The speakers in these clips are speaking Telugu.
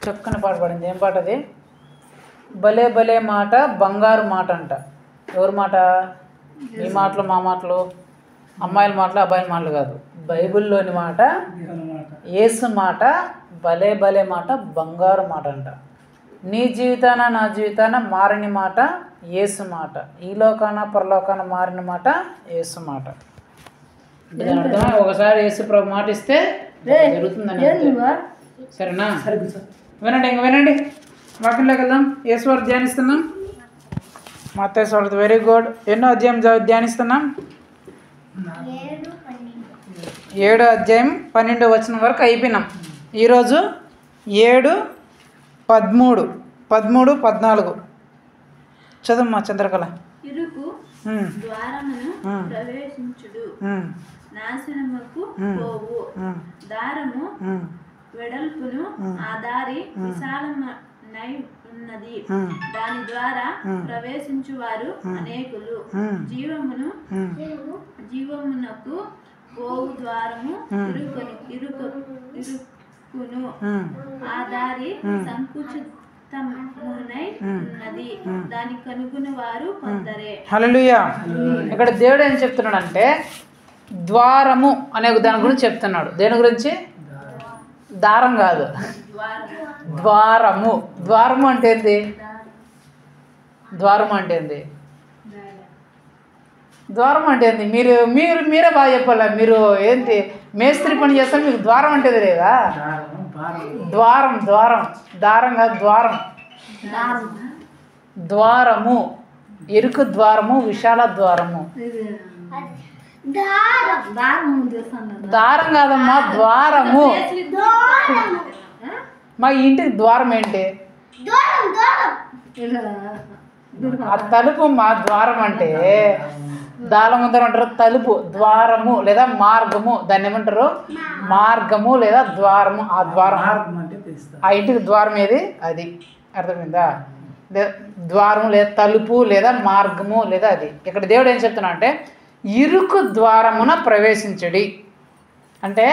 చక్కని పాట పాడింది. ఏం పాట అది? భలే భలే మాట బంగారు మాట అంట. ఎవరి మాట? మీ మాటలు, మా మాటలు, అమ్మాయిల మాటలు, అబ్బాయిల మాటలు కాదు. బైబిల్లోని మాట, యేసు మాట. భలే భలే మాట బంగారు మాట అంట. నీ జీవితాన నా జీవితాన మారిన మాట యేసు మాట. ఈ లోకాన పరలోకాన మారిన మాట యేసు మాట. దాని అర్థం ఒకసారి యేసు ప్రభు మాట ఇస్తే జరుగుతుందని. సరేనా? వినండి, ఇంక వినండి. వాక్యంలోకి వెళ్దాం. యేసు వారు ధ్యానిస్తున్నాం. మత్తయి వార్త. Very good. ఎన్నో అధ్యాయం ధ్యానిస్తున్నాం? 7వ అధ్యాయం 12వ వచనం వరకు అయిపోయినాం. ఈరోజు 7, 13, 13, 14 చదువుమ్మా చంద్రకళ. ఇరుకు ద్వారమును ప్రవేశించుడు, నాశనముకు పోవు దారము వెడల్పును, ఆ దారి విశాలమై ఉన్నది, దాని ద్వారా ప్రవేశించువారు అనేకులు. జీవమునకు పోవు ద్వారము ఇరుకును, ఆ దారి సంకుచితమునై ఉన్నది, దాని కనుగొని వారు కొందరే. హల్లెలూయా. ఇక్కడ దేవుడు ఏం చెప్తున్నాడంటే ద్వారము అనే దాని గురించి చెప్తున్నాడు. దేని గురించి? దారం కాదు, ద్వారము. ద్వారము అంటే ఏంది? ద్వారం అంటే ఏంది? ద్వారం అంటే ఏంది? మీరే బాగా చెప్పాలి. మీరు ఏంటి మేస్త్రి పని చేస్తారు, మీకు ద్వారం అంటే లేదా? ద్వారం, ద్వారం, దారం కాదు, ద్వారం. ద్వారము, ఇరుకు ద్వారము, విశాల ద్వారము. దారం కాదమ్మా, ద్వారము. మా ఇంటికి ద్వారం ఏంటి? ఆ తలుపు. మా ద్వారం అంటే దాళముందరం అంటారు తలుపు. ద్వారము లేదా మార్గము, దాన్ని ఏమంటారు? మార్గము లేదా ద్వారము. ఆ ద్వారం, ఆ ఇంటికి ద్వారం ఏది? అది అర్థమైందా? ద్వారము లేదా తలుపు లేదా మార్గము లేదా అది. ఇక్కడ దేవుడు ఏం చెప్తున్నా అంటే ఇరుకు ద్వారమున ప్రవేశించడి అంటే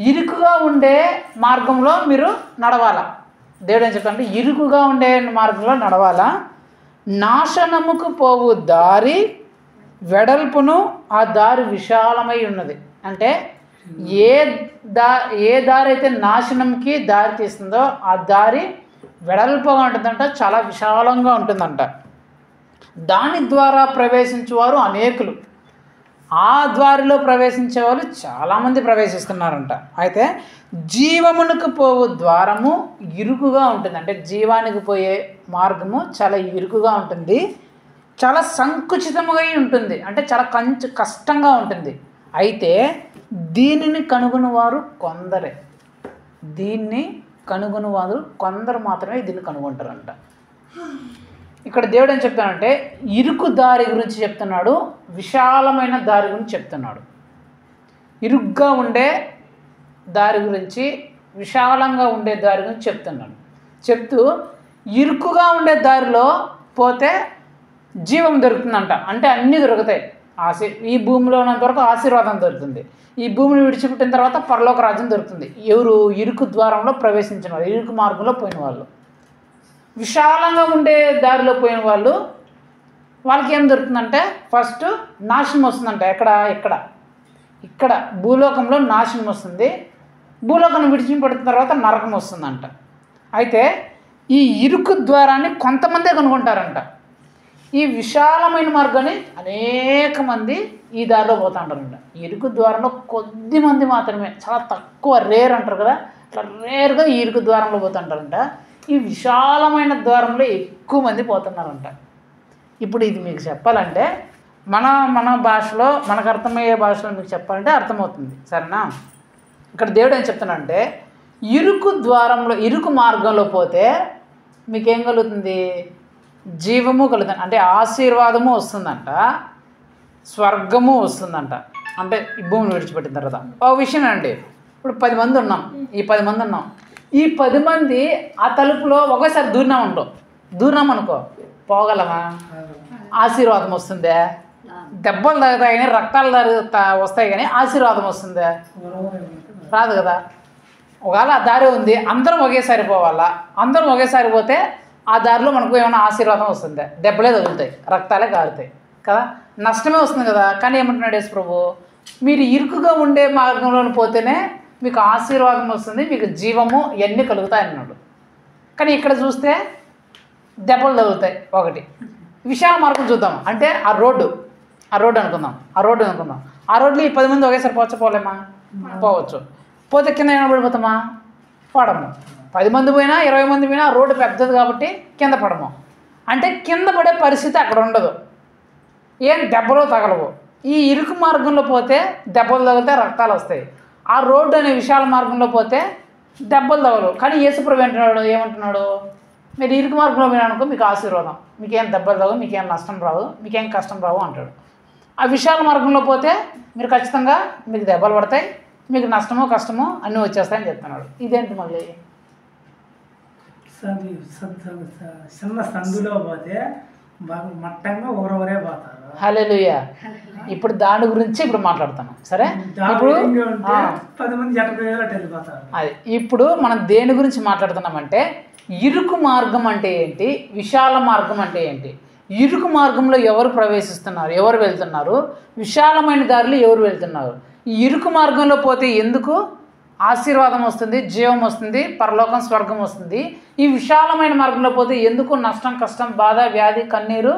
ఇరుకుగా ఉండే మార్గంలో మీరు నడవాలా. దేవుడు ఏం చెప్తానంటే ఇరుకుగా ఉండే మార్గంలో నడవాలా. నాశనముకు పోవు దారి వెడల్పును, ఆ దారి విశాలమై ఉన్నది. అంటే ఏ దారి అయితే నాశనంకి దారి తీస్తుందో ఆ దారి వెడల్పుగా ఉంటుందంట, చాలా విశాలంగా ఉంటుందంట. దాని ద్వారా ప్రవేశించేవారు అనేకులు. ఆ ద్వారిలో ప్రవేశించే వాళ్ళు చాలామంది ప్రవేశిస్తున్నారంట. అయితే జీవమునకు పోవు ద్వారము ఇరుకుగా ఉంటుంది. అంటే జీవానికి పోయే మార్గము చాలా ఇరుకుగా ఉంటుంది, చాలా సంకుచితముగా ఉంటుంది. అంటే చాలా కష్టంగా ఉంటుంది. అయితే దీనిని కనుగొనేవారు కొందరే. దీన్ని కనుగొనేవారు కొందరు మాత్రమే దీన్ని కనుగొంటారంట. ఇక్కడ దేవుడు ఏం చెప్తానంటే ఇరుకు దారి గురించి చెప్తున్నాడు, విశాలమైన దారి గురించి చెప్తున్నాడు. ఇరుగ్గా ఉండే దారి గురించి, విశాలంగా ఉండే దారి గురించి చెప్తున్నాడు. చెప్తూ ఇరుకుగా ఉండే దారిలో పోతే జీవం దొరుకుతుందంట. అంటే అన్నీ దొరుకుతాయి. ఈ భూమిలో ఉన్నంత వరకు ఆశీర్వాదం దొరుకుతుంది. ఈ భూమిని విడిచిపెట్టిన తర్వాత పరలోక రాజ్యం దొరుకుతుంది. ఎవరు? ఇరుకు ద్వారంలో ప్రవేశించిన వాళ్ళు, ఇరుకు మార్గంలో పోయిన వాళ్ళు. విశాలంగా ఉండే దారిలో పోయిన వాళ్ళకి ఏం దొరుకుతుందంటే ఫస్ట్ నాశనం వస్తుందంట. ఇక్కడ భూలోకంలో నాశనం వస్తుంది. భూలోకం విడిచిపెట్టిన తర్వాత నరకం వస్తుందంట. అయితే ఈ ఇరుకు ద్వారాన్ని కొంతమందే కనుగొంటారంట. ఈ విశాలమైన మార్గాన్ని అనేక మంది ఈ దారిలో పోతూ ఉంటారంట. ఇరుకు ద్వారంలో కొద్ది మంది మాత్రమే, చాలా తక్కువ, రేర్ అంటారు కదా, అట్లా రేర్గా ఈ ఇరుకు ద్వారంలో పోతుంటారంట. ఈ విశాలమైన ద్వారంలో ఎక్కువ మంది పోతున్నారంట. ఇప్పుడు ఇది మీకు చెప్పాలంటే మన భాషలో, మనకు అర్థమయ్యే భాషలో మీకు చెప్పాలంటే అర్థమవుతుంది. సరేనా? ఇక్కడ దేవుడు ఏం చెప్తున్నాడంటే ఇరుకు ద్వారంలో, ఇరుకు మార్గంలో పోతే మీకేం కలుగుతుంది? జీవము కలుగుతుంది. అంటే ఆశీర్వాదము వస్తుందంట, స్వర్గము వస్తుందంట. అంటే ఈ భూమిని విడిచిపెట్టిన తర్వాత ఒక విషయం అండి. ఇప్పుడు 10 మంది ఉన్నాం. ఈ 10 మంది ఉన్నాం. ఈ 10 మంది ఆ తలుపులో ఒకేసారి దూరినాం అనుకో, పోగలమా? ఆశీర్వాదం వస్తుందే? దెబ్బలు తగ్గుతాయి కానీ, రక్తాలు వస్తాయి కానీ ఆశీర్వాదం వస్తుందే? రాదు కదా. ఒకవేళ ఆ దారి ఉంది, అందరం ఒకేసారి పోవాలా, అందరం ఒకేసారి పోతే ఆ దారిలో మనకు ఏమైనా ఆశీర్వాదం వస్తుంది? దెబ్బలే తగులుతాయి, రక్తాలే కారుతాయి కదా, నష్టమే వస్తుంది కదా. కానీ ఏమంటున్నాడు యేసు ప్రభు, మీరు ఇరుకుగా ఉండే మార్గంలో పోతేనే మీకు ఆశీర్వాదం వస్తుంది, మీకు జీవము ఇవన్నీ కలుగుతాయి అన్నాడు. కానీ ఇక్కడ చూస్తే దెబ్బలు తగులుతాయి. ఒకటి విశాల మార్గం చూద్దాం అంటే ఆ రోడ్డు అనుకుందాం, ఆ రోడ్లో ఈ 10 మంది ఒకేసారి పోలేమా? పోవచ్చు. పోతే కింద ఏమైనా పడిపోతామా? పడము. 10 మంది పోయినా 20 మంది పోయినా రోడ్డు పెద్దది కాబట్టి కింద పడము. అంటే కింద పడే పరిస్థితి అక్కడ ఉండదు, ఏం దెబ్బలు తగలవు. ఈ ఇరుకు మార్గంలో పోతే దెబ్బలు తగిలితే రక్తాలు వస్తాయి. ఆ రోడ్డు అనే విశాల మార్గంలో పోతే దెబ్బలు తగలవు. కానీ యేసుప్రభు ఏమంటున్నాడు, మీరు ఇరుకు మార్గంలో పోయినానుకో మీకు ఆశీర్వాదం, మీకేం దెబ్బలు తగవు, మీకేం నష్టం రాదు, మీకేం కష్టం రావు అంటాడు. ఆ విశాల మార్గంలో పోతే మీరు ఖచ్చితంగా మీకు దెబ్బలు పడతాయి, మీకు నష్టమో కష్టమో అన్నీ వచ్చేస్తాయని చెప్తున్నాడు. ఇదేంటి మళ్ళీ చిన్న సందులో పోతే బాగా మట్టంగా ఊరవరే పోతారు. హల్లెలూయా. ఇప్పుడు దాని గురించి ఇప్పుడు మాట్లాడుతున్నాం. సరే, ఇప్పుడు 10 మంది వెళ్ళిపోతారు. అది ఇప్పుడు మనం దేని గురించి మాట్లాడుతున్నామంటే ఇరుకు మార్గం అంటే ఏంటి, విశాల మార్గం అంటే ఏంటి. ఇరుకు మార్గంలో ఎవరు ప్రవేశిస్తున్నారు, ఎవరు వెళ్తున్నారు, విశాలమైన దారిలో ఎవరు వెళ్తున్నారు. ఈ ఇరుకు మార్గంలో పోతే ఎందుకు ఆశీర్వాదం వస్తుంది, జీవం వస్తుంది, పరలోకం స్వర్గం వస్తుంది. ఈ విశాలమైన మార్గంలో పోతే ఎందుకు నష్టం, కష్టం, బాధ, వ్యాధి, కన్నీరు,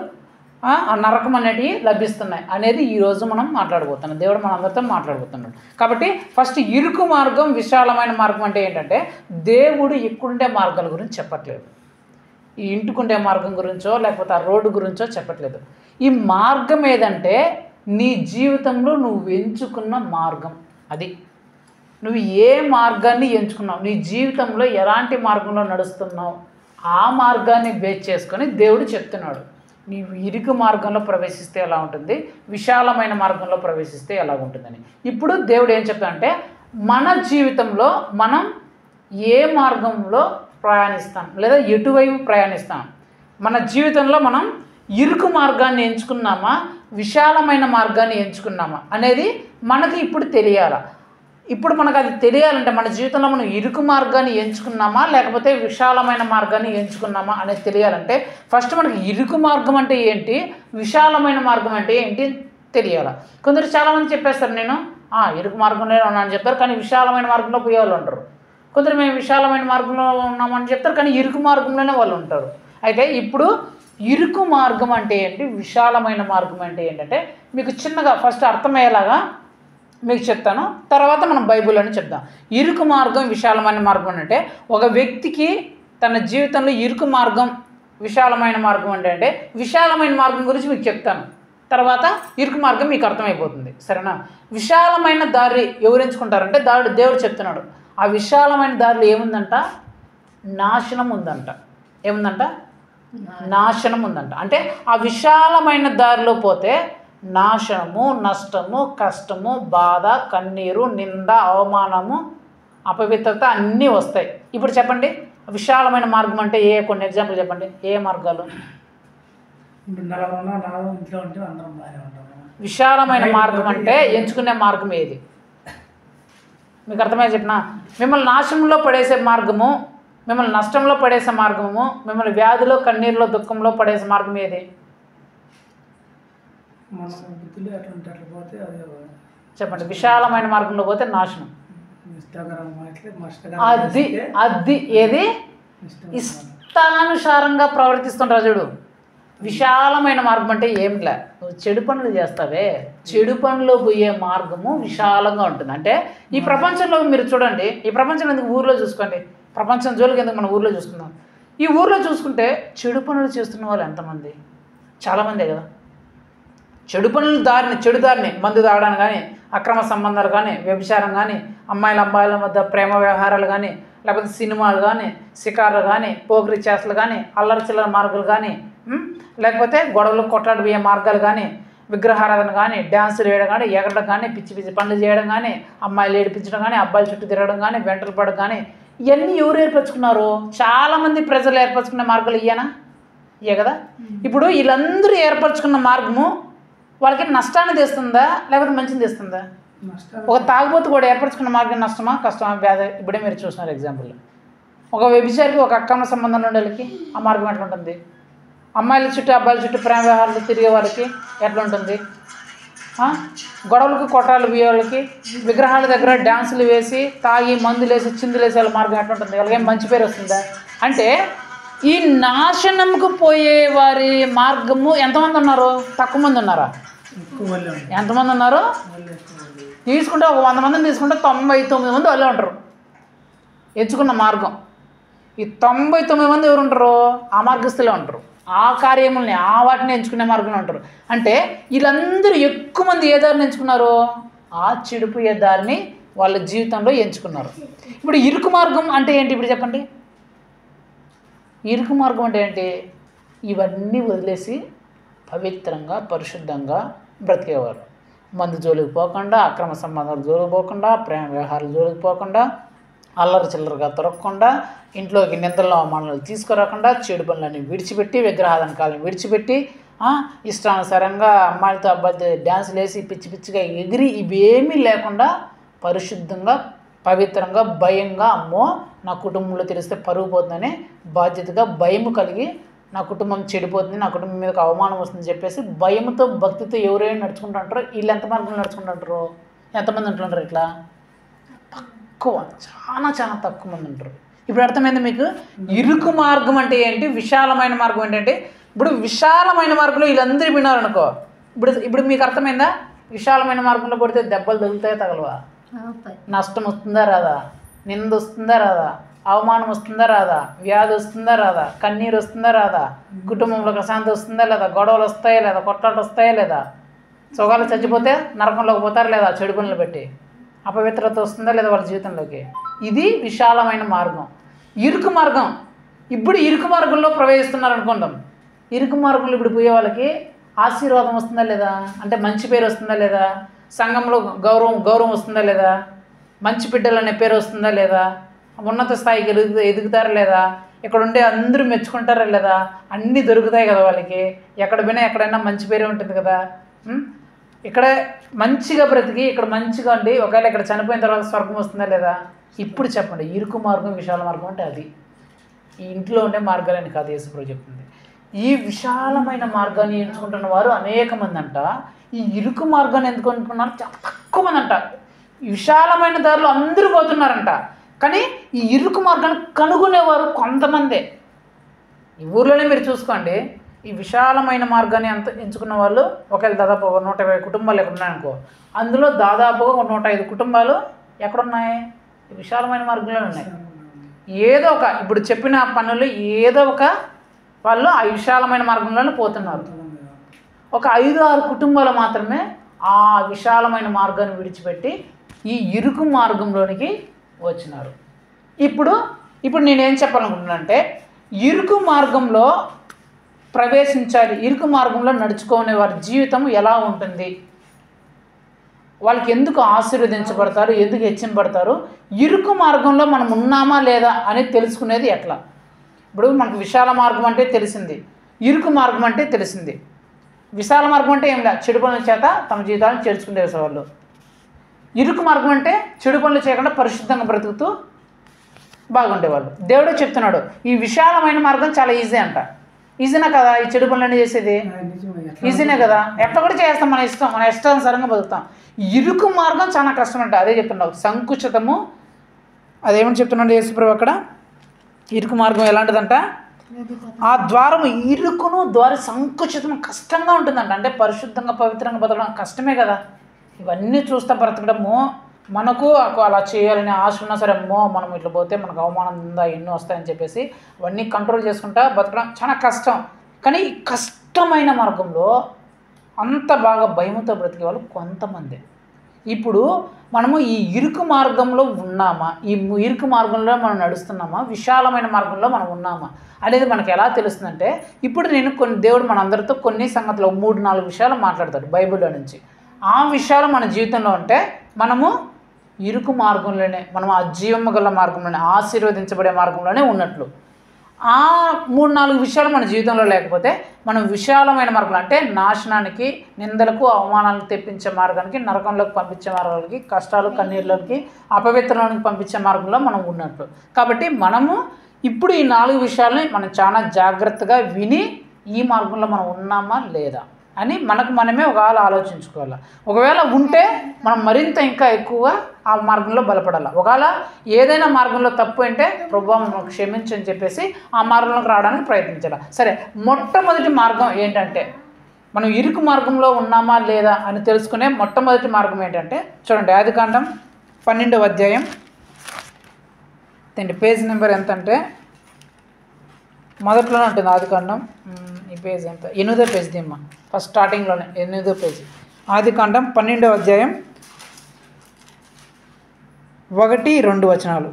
నరకం అనేటివి లభిస్తున్నాయి అనేది ఈరోజు మనం మాట్లాడబోతున్నాం. దేవుడు మనందరితో మాట్లాడబోతున్నాడు. కాబట్టి ఫస్ట్ ఇరుకు మార్గం, విశాలమైన మార్గం అంటే ఏంటంటే దేవుడు ఇక్కడుండే మార్గాల గురించి చెప్పట్లేదు, ఈ ఇంటికుండే మార్గం గురించో లేకపోతే ఆ రోడ్డు గురించో చెప్పట్లేదు. ఈ మార్గం ఏదంటే నీ జీవితంలో నువ్వు ఎంచుకున్న మార్గం. అది నువ్వు ఏ మార్గాన్ని ఎంచుకున్నావు, నీ జీవితంలో ఎలాంటి మార్గంలో నడుస్తున్నావు, ఆ మార్గాన్ని బేస్ చేసుకొని దేవుడు చెప్తున్నాడు. నీవు ఇరుకు మార్గంలో ప్రవేశిస్తే ఎలా ఉంటుంది, విశాలమైన మార్గంలో ప్రవేశిస్తే ఎలా ఉంటుందని. ఇప్పుడు దేవుడు ఏం చెప్తాడంటే మన జీవితంలో మనం ఏ మార్గంలో ప్రయాణిస్తాం లేదా ఎటువైపు ప్రయాణిస్తాం, మన జీవితంలో మనం ఇరుకు మార్గాన్ని ఎంచుకున్నామా విశాలమైన మార్గాన్ని ఎంచుకున్నామా అనేది మనకి ఇప్పుడు తెలియాలి. ఇప్పుడు మనకు అది తెలియాలంటే మన జీవితంలో మనం ఇరుకు మార్గాన్ని ఎంచుకున్నామా లేకపోతే విశాలమైన మార్గాన్ని ఎంచుకున్నామా అనేది తెలియాలంటే ఫస్ట్ మనకి ఇరుకు మార్గం అంటే ఏంటి, విశాలమైన మార్గం అంటే ఏంటి తెలియాలి. కొందరు చాలామంది చెప్పేస్తారు నేను ఇరుకు మార్గంలో ఉన్నానని చెప్తారు కానీ విశాలమైన మార్గంలో పోయే వాళ్ళు ఉంటారు. కొందరు మేము విశాలమైన మార్గంలో ఉన్నామని చెప్తారు కానీ ఇరుకు మార్గంలోనే వాళ్ళు ఉంటారు. అయితే ఇప్పుడు ఇరుకు మార్గం అంటే ఏంటి, విశాలమైన మార్గం అంటే ఏంటంటే మీకు చిన్నగా ఫస్ట్ అర్థమయ్యేలాగా మీకు చెప్తాను, తర్వాత మనం బైబిల్ అని చెప్దాం. ఇరుకు మార్గం, విశాలమైన మార్గం అంటే ఒక వ్యక్తికి తన జీవితంలో ఇరుకు మార్గం, విశాలమైన మార్గం అంటే విశాలమైన మార్గం గురించి మీకు చెప్తాను, తర్వాత ఇరుకు మార్గం మీకు అర్థమైపోతుంది. సరేనా? విశాలమైన దారి ఎవరు ఎంచుకుంటారంటే దేవుడు చెప్తున్నాడు. ఆ విశాలమైన దారిలో ఏముందంట, నాశనం ఉందంట. ఏముందంట? నాశనం ఉందంట. అంటే ఆ విశాలమైన దారిలో పోతే నాశనము, నష్టము, కష్టము, బాధ, కన్నీరు, నింద, అవమానము, అపవిత్రత అన్నీ వస్తాయి. ఇప్పుడు చెప్పండి విశాలమైన మార్గం అంటే కొన్ని ఎగ్జాంపుల్ చెప్పండి, ఏ మార్గాలు? విశాలమైన మార్గం అంటే ఎంచుకునే మార్గం ఏది మీకు అర్థమయ్యే చెప్పినా? మిమ్మల్ని నాశనంలో పడేసే మార్గము, మిమ్మల్ని నష్టంలో పడేసే మార్గము, మిమ్మల్ని వ్యాధిలో, కన్నీరులో, దుఃఖంలో పడేసే మార్గం ఏది చెప్పండి? విశాలమైన మార్గంలో పోతే నాశనం. అది ఏది ఇష్టానుసారంగా ప్రవర్తిస్తుంటారు చూడు. విశాలమైన మార్గం అంటే ఏమిట్లే, నువ్వు చెడు పనులు చేస్తావే, చెడు పనులు పోయే మార్గము విశాలంగా ఉంటుంది. అంటే ఈ ప్రపంచంలో మీరు చూడండి, ఈ ప్రపంచం ఎందుకు ఊర్లో చూసుకోండి, ప్రపంచం జోలికి ఎందుకు మన ఊర్లో చూసుకుందాం. ఈ ఊర్లో చూసుకుంటే చెడు పనులు చేస్తున్న వాళ్ళు ఎంతమంది? చాలామందే కదా. చెడు దారిని మందు తాగడానికి కానీ, అక్రమ సంబంధాలు కానీ, వ్యభిచారం కానీ, అమ్మాయిల మధ్య ప్రేమ వ్యవహారాలు కానీ, లేకపోతే సినిమాలు కానీ, షికార్లు కానీ, పోకిరి చేష్టలు కానీ, అల్లరి చిల్లర మార్గాలు కానీ, లేకపోతే గొడవలు కొట్లాడు పోయే మార్గాలు కానీ, విగ్రహారాధన కానీ, డ్యాన్సులు వేయడం కానీ, ఎగరడం కానీ, పిచ్చి పిచ్చి పనులు చేయడం కానీ, అమ్మాయిలు ఏడిపించడం కానీ, అబ్బాయిల చుట్టూ తిరగడం కానీ, వెంటలు పడడం కానీ, ఇవన్నీ ఎవరు ఏర్పరచుకున్నారు? చాలామంది ప్రజలు ఏర్పరచుకున్న మార్గాలు ఇవే కదా. ఇప్పుడు వీళ్ళందరూ ఏర్పరచుకున్న మార్గము వాళ్ళకి నష్టాన్ని తెస్తుందా లేకపోతే మంచిని తెస్తుందా? నష్టాలు ఒక తాగుబోతు కూడా ఏర్పరచుకున్న మార్గం నష్టమా కష్టమా వ్యాధి ఇప్పుడే మీరు చూస్తున్నారు ఎగ్జాంపుల్. ఒక వ్యభిచారికి ఒక అక్రమ సంబంధం ఉండే వాళ్ళకి ఆ మార్గం ఎట్లా ఉంటుంది? అమ్మాయిల చుట్టూ అబ్బాయిల చుట్టూ ప్రేమ వ్యవహారాలు తిరిగే వాళ్ళకి ఎట్లా ఉంటుంది? గొడవలకు కొట్టాలు వాళ్ళకి విగ్రహాల దగ్గర డ్యాన్సులు వేసి తాగి మందులు వేసి చిందులు వేసే వాళ్ళ మార్గం ఎట్లా ఉంటుంది? వాళ్ళకి మంచి పేరు వస్తుందా? అంటే ఈ నాశనంకు పోయే వారి మార్గము ఎంతమంది ఉన్నారు? తక్కువ మంది ఉన్నారా? ఎక్కువ వాళ్ళే ఉంటారు. ఎంతమంది ఉన్నారు? వాళ్ళే ఎక్కువ వాళ్ళు. తీసుకుంటే ఒక 100 మందిని తీసుకుంటే 99 మంది వాళ్ళే ఉంటారు ఎంచుకున్న మార్గం. ఈ 99 మంది ఎవరు ఉంటారు? ఆ మార్గస్తులే ఉంటారు. ఆ కార్యముల్ని ఆ వాటిని ఎంచుకునే మార్గంలో ఉంటారు. అంటే వీళ్ళందరూ ఎక్కువ మంది ఏ దారిని ఎంచుకున్నారు? ఆ చెడిపోయే దారిని వాళ్ళ జీవితంలో ఎంచుకున్నారు. ఇప్పుడు ఇరుకు మార్గం అంటే ఏంటి? ఇప్పుడు చెప్పండి. ఇరుకు మార్గం అంటే ఏంటి? ఇవన్నీ వదిలేసి పవిత్రంగా పరిశుద్ధంగా బ్రతికేవారు. మందు జోలికి పోకుండా, అక్రమ సంబంధాలు జోలికి పోకుండా, ప్రేమ వ్యవహారాలు జోలికి పోకుండా, అల్లరి చిల్లరగా తొరగకుండా, ఇంట్లోకి నిద్రలో అవమానాలు తీసుకురాకుండా, చెడు పనులన్నీ విడిచిపెట్టి, విగ్రహాలంకాలను విడిచిపెట్టి, ఇష్టానుసారంగా అమ్మాయిలతో అబ్బాయిలతో డ్యాన్సులు వేసి పిచ్చి పిచ్చిగా ఎగిరి ఇవేమీ లేకుండా పరిశుద్ధంగా పవిత్రంగా భయంగా, అమ్మో నా కుటుంబంలో తెలిస్తే పరుగు పోతుందని బాధ్యతగా భయము కలిగి, నా కుటుంబం చెడిపోతుంది, నా కుటుంబం మీదకి అవమానం వస్తుందని చెప్పేసి భయంతో భక్తితో ఎవరైనా నడుచుకుంటుంటారో వీళ్ళు ఎంత మార్గంలో నడుచుకుంటుంటారు? ఎంతమంది ఉంటుంటారు? ఇట్లా తక్కువ, చాలా చాలా తక్కువ మంది ఉంటారు. ఇప్పుడు అర్థమైంది మీకు? ఇరుకు మార్గం అంటే ఏంటి, విశాలమైన మార్గం ఏంటంటే, ఇప్పుడు విశాలమైన మార్గంలో వీళ్ళందరూ వినారనుకో, ఇప్పుడు మీకు అర్థమైందా? విశాలమైన మార్గంలో పడితే దెబ్బలు తగులుతాయో తగలవా? నష్టం వస్తుందా రాదా? నింద వస్తుందా రాదా? అవమానం వస్తుందా రాదా? వ్యాధి వస్తుందా రాదా? కన్నీరు వస్తుందా రాదా? కుటుంబంలో ప్రశాంతి వస్తుందా లేదా? గొడవలు వస్తాయా లేదా? కొట్లాటలు వస్తాయా లేదా? సుఖాలు చచ్చిపోతే నరకంలోకి పోతారా లేదా? చెడు పనులు పెట్టి అపవిత్రత వస్తుందా లేదా వాళ్ళ జీవితంలోకి? ఇది విశాలమైన మార్గం. ఇరుకు మార్గం, ఇప్పుడు ఇరుకు మార్గంలో ప్రవేశిస్తున్నారు అనుకుందాం. ఇరుకు మార్గంలో ఇప్పుడు పోయే వాళ్ళకి ఆశీర్వాదం వస్తుందా లేదా? అంటే మంచి పేరు వస్తుందా లేదా? సంఘంలో గౌరవం వస్తుందా లేదా? మంచి బిడ్డలు అనే పేరు వస్తుందా లేదా? ఉన్నత స్థాయికి ఎదుగుతారా లేదా? ఇక్కడ ఉండే అందరూ మెచ్చుకుంటారా లేదా? అన్నీ దొరుకుతాయి కదా వాళ్ళకి. ఎక్కడ పోయినా ఎక్కడైనా మంచి పేరే ఉంటుంది కదా. ఇక్కడ మంచిగా బ్రతికి ఇక్కడ మంచిగా ఉండి ఒకవేళ ఇక్కడ చనిపోయిన తర్వాత స్వర్గం వస్తుందా లేదా? ఇప్పుడు చెప్పండి, ఇరుకు మార్గం విశాల మార్గం అంటే అది. ఈ ఇంట్లో ఉండే మార్గాలని కాదు యేసుప్రభు చెప్తుంది. ఈ విశాలమైన మార్గాన్ని ఎంచుకుంటున్న వారు అనేక మంది అంట. ఈ ఇరుకు మార్గాన్ని ఎందుకు అనుకున్నారు? చాలా తక్కువ మంది అంట. ఈ విశాలమైన దారిలో అందరూ పోతున్నారంట, కానీ ఈ ఇరుకు మార్గాన్ని కనుగొనేవారు కొంతమందే. ఈ ఊర్లోనే మీరు చూసుకోండి, ఈ విశాలమైన మార్గాన్ని ఎంచుకున్న వాళ్ళు ఒకవేళ దాదాపు 120 కుటుంబాలు ఎక్కడ ఉన్నాయనుకో, అందులో దాదాపుగా 105 కుటుంబాలు ఎక్కడున్నాయి? ఈ విశాలమైన మార్గంలో ఉన్నాయి. ఏదో ఒక ఇప్పుడు చెప్పిన పనులు ఏదో ఒక వాళ్ళు ఆ విశాలమైన మార్గంలోనే పోతున్నారు. ఒక 5-6 కుటుంబాలు మాత్రమే ఆ విశాలమైన మార్గాన్ని విడిచిపెట్టి ఈ ఇరుకు మార్గంలోనికి వచ్చినారు. ఇప్పుడు నేనేం చెప్పాలనుకుంటున్నానంటే, ఇరుకు మార్గంలో ప్రవేశించాలి, ఇరుకు మార్గంలో నడుచుకునే వారి జీవితం ఎలా ఉంటుంది, వాళ్ళకి ఎందుకు ఆశీర్వదించబడతారు, ఎందుకు హెచ్చింపబడతారు, ఇరుకు మార్గంలో మనం ఉన్నామా లేదా అనేది తెలుసుకునేది ఎట్లా? ఇప్పుడు మనకు విశాల మార్గం అంటే తెలిసింది, ఇరుకు మార్గం అంటే తెలిసింది. విశాల మార్గం అంటే ఏం లేదు, చెడు పనుల చేత తమ జీవితాలను చేర్చుకునేసేవాళ్ళు. ఇరుకు మార్గం అంటే చెడు పనులు చేయకుండా పరిశుద్ధంగా బ్రతుకుతూ బాగుండేవాళ్ళు. దేవుడే చెప్తున్నాడు, ఈ విశాలమైన మార్గం చాలా ఈజీ అంట. ఈజీనే కదా ఈ చెడు పనులన్నీ చేసేది? ఈజీనే కదా, ఎట్లా కూడా చేస్తాం, మన ఇష్టానుసారంగా బతుకుతాం. ఇరుకు మార్గం చాలా కష్టం అంట. అదే చెప్తున్నాడు, సంకుచితము. అదేమని చెప్తున్నాడు యేసుప్రభు అక్కడ? ఇరుకు మార్గం ఎలాంటిదంట? ఆ ద్వారము ఇరుకును ద్వారం సంకుచితం కష్టంగా ఉంటుందంట. అంటే పరిశుద్ధంగా పవిత్రంగా బతకడం కష్టమే కదా. ఇవన్నీ చూస్తే బ్రతకడము మనకు అలా చేయాలని ఆశ ఉన్నా సరే, అమ్మో మనం ఇట్లా పోతే మనకు అవమానం ఉందా, ఎన్నో వస్తాయని చెప్పేసి అవన్నీ కంట్రోల్ చేసుకుంటా బతకడం చాలా కష్టం. కానీ ఈ కష్టమైన మార్గంలో అంత బాగా భయంతో బ్రతికే వాళ్ళు కొంతమంది. ఇప్పుడు మనము ఈ ఇరుకు మార్గంలో ఉన్నామా, ఈ ఇరుకు మార్గంలో మనం నడుస్తున్నామా, విశాలమైన మార్గంలో మనం ఉన్నామా అనేది మనకు ఎలా తెలుస్తుందంటే, ఇప్పుడు నేను దేవుడు మనందరితో కొన్ని సంగతులు 3-4 విషయాలు మాట్లాడతాడు బైబిల్లో నుంచి. ఆ విషయాలు మన జీవితంలో ఉంటే మనము ఇరుకు మార్గంలోనే, మనం ఆ జీవము గల మార్గంలోనే, ఆశీర్వదించబడే మార్గంలోనే ఉన్నట్లు. ఆ 3-4 విషయాలు మన జీవితంలో లేకపోతే మనం విశాలమైన మార్గంలో అంటే నాశనానికి, నిందలకు, అవమానాలకు తెప్పించే మార్గానికి, నరకంలోకి పంపించే మార్గాలకి, కష్టాలు కన్నీళ్ళకి, అపవిత్రంలోకి పంపించే మార్గంలో మనం ఉన్నట్లు. కాబట్టి మనము ఇప్పుడు ఈ 4 విషయాలని మనం చాలా జాగ్రత్తగా విని ఈ మార్గంలో మనం ఉన్నామా లేదా అని మనకు మనమే ఒకవేళ ఆలోచించుకోవాలి. ఒకవేళ ఉంటే మనం మరింత ఇంకా ఎక్కువగా ఆ మార్గంలో బలపడాలి. ఒకవేళ ఏదైనా మార్గంలో తప్పు అంటే ప్రభువా మనకు క్షమించని చెప్పేసి ఆ మార్గంలోకి రావడానికి ప్రయత్నించాలి. సరే, మొట్టమొదటి మార్గం ఏంటంటే మనం ఇరుకు మార్గంలో ఉన్నామా లేదా అని తెలుసుకునే మొట్టమొదటి మార్గం ఏంటంటే చూడండి, ఆదికాండం 12వ అధ్యాయం పేజ్ నెంబర్ ఎంత అంటే మొదట్లోనే ఉంటుంది ఆదికాండం. ఈ పేజ్ ఎంత? 8వ పేజ్ దిమ్మ, ఫస్ట్ స్టార్టింగ్లోనే 8వ పేజీ. ఆదికాండం 12వ అధ్యాయం 1-2 వచనాలు.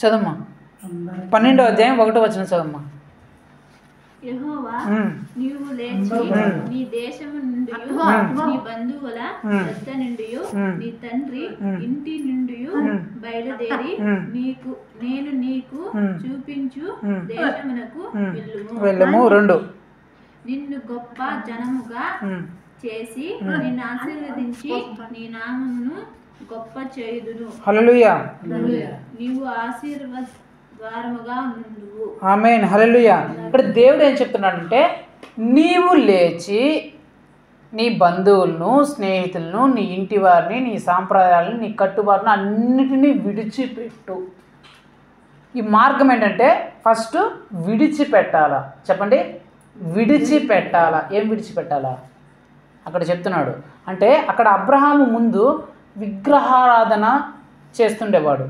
చదమ్మా. 12వ అధ్యాయం 1వ వచనం చదమ్మా. యెహోవా నీవు లేచి నీ దేశము నుండి నీ బంధువుల వద్ద నుండి నీ తండ్రి ఇంటి నుండి బయలుదేరి నేను నీకు చూపించు దేశమునకు వెళ్ళము. 2 నిన్ను గొప్ప జనముగా చేసి నిన్ను ఆశీర్వదించి నీ నామమును గొప్ప చేయుదును. హల్లెలూయా. నీవు ఆశీర్వాదముగా నుండువు. ఆమేన్. హల్లెలూయా. ఇక్కడ దేవుడు ఏం చెప్తున్నాడంటే నీవు లేచి నీ బంధువులను, స్నేహితులను, నీ ఇంటి వారిని, నీ సాంప్రదాయాలను, నీ కట్టుబాటును అన్నిటినీ విడిచిపెట్టు. ఈ మార్గం ఏంటంటే ఫస్ట్ విడిచిపెట్టాలా. చెప్పండి, విడిచిపెట్టాలా. ఏం విడిచిపెట్టాలా అక్కడ చెప్తున్నాడు అంటే అక్కడ అబ్రహాము ముందు విగ్రహారాధన చేస్తుండేవాడు.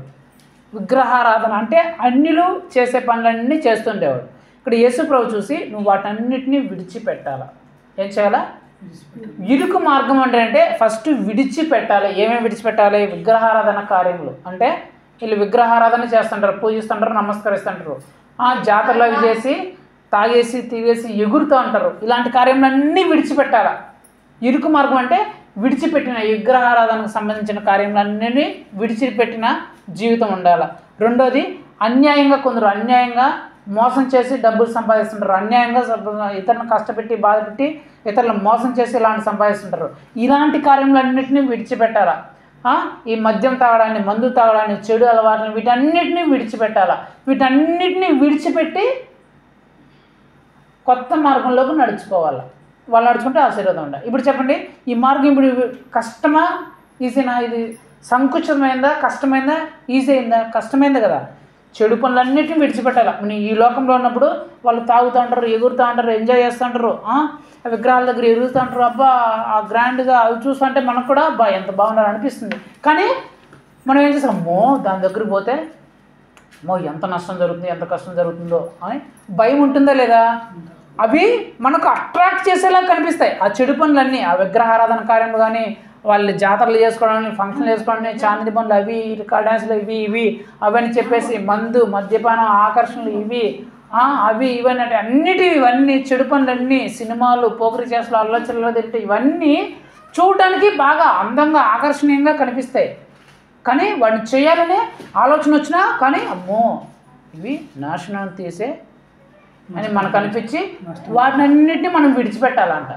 విగ్రహారాధన అంటే అన్యులు చేసే పనులన్నీ చేస్తుండేవాడు. ఇక్కడ యేసు ప్రభు చూసి నువ్వు వాటన్నిటినీ విడిచిపెట్టాలా. ఏం చేయాలా? ఇరుకు మార్గం అంటే ఫస్ట్ విడిచిపెట్టాలి. ఏమేమి విడిచిపెట్టాలి? విగ్రహారాధన కార్యములు అంటే వీళ్ళు విగ్రహారాధన చేస్తుంటారు, పూజిస్తుంటారు, నమస్కరిస్తుంటారు, జాతరలు అవి చేసి తాగేసి తీగేసి ఎగురుతూ ఉంటారు. ఇలాంటి కార్యములన్నీ విడిచిపెట్టాలా. ఇరుకు మార్గం అంటే విడిచిపెట్టిన విగ్రహారాధనకు సంబంధించిన కార్యములన్నీ విడిచిపెట్టిన జీవితం ఉండాలి. రెండోది అన్యాయంగా, కొందరు అన్యాయంగా మోసం చేసి డబ్బులు సంపాదిస్తుంటారు, అన్యాయంగా ఇతరులను కష్టపెట్టి బాధపెట్టి ఇతరులను మోసం చేసి ఇలాంటి సంపాదిస్తుంటారు. ఇలాంటి కార్యములన్నింటినీ విడిచిపెట్టాలా. ఈ మద్యం తాగడాన్ని, మందు తాగడాన్ని, చెడు అలవాట్లను వీటన్నిటినీ విడిచిపెట్టాలా. వీటన్నిటినీ విడిచిపెట్టి కొత్త మార్గంలోకి నడుచుకోవాలి. వాళ్ళు నడుచుకుంటే ఆశీర్వాదం ఉండాలి. ఇప్పుడు చెప్పండి, ఈ మార్గం ఇప్పుడు కష్టమా ఈజీనా? ఇది సంకుచితమైందా, కష్టమైందా, ఈజీ అయిందా? కష్టమైంది కదా. చెడు పనులన్నిటిని విడిచిపెట్టాలి. ఈ లోకంలో ఉన్నప్పుడు వాళ్ళు తాగుతూ ఉంటారు, ఎగురుతూ ఉంటారు, ఎంజాయ్ చేస్తూ ఉంటారు, విగ్రహాల దగ్గర ఎగురుతూ ఉంటారు. అబ్బా ఆ గ్రాండ్గా అవి చూస్తుంటే మనకు కూడా అబ్బా ఎంత బాగుండాలి అనిపిస్తుంది. కానీ మనం ఏం చేస్తాం, దాని దగ్గరికి పోతే ఎంత నష్టం జరుగుతుంది, ఎంత కష్టం జరుగుతుందో అని భయం ఉంటుందా లేదా? అవి మనకు అట్రాక్ట్ చేసేలా కనిపిస్తాయి ఆ చెడు పనులన్నీ. ఆ విగ్రహారాధన కార్యములు కానీ, వాళ్ళు జాతరలు చేసుకోవడానికి, ఫంక్షన్లు చేసుకోవడానికి, చాందిని పనులు అవి, రికార్డ్ డ్యాన్సులు ఇవి అవన్నీ చెప్పేసి మందు, మద్యపానం, ఆకర్షణలు అవి ఇవన్నీ అంటే ఇవన్నీ చెడు పనులన్నీ, సినిమాలు, పోకరి చేసలు, అల్లచల్లో తింటే ఇవన్నీ చూడడానికి బాగా అందంగా ఆకర్షణీయంగా కనిపిస్తాయి. కానీ వాడిని చేయాలనే ఆలోచన వచ్చినా కానీ అమ్మో ఇవి నాశనం తీసే అని మనకు అనిపించి వాటినన్నిటిని మనం విడిచిపెట్టాలంట.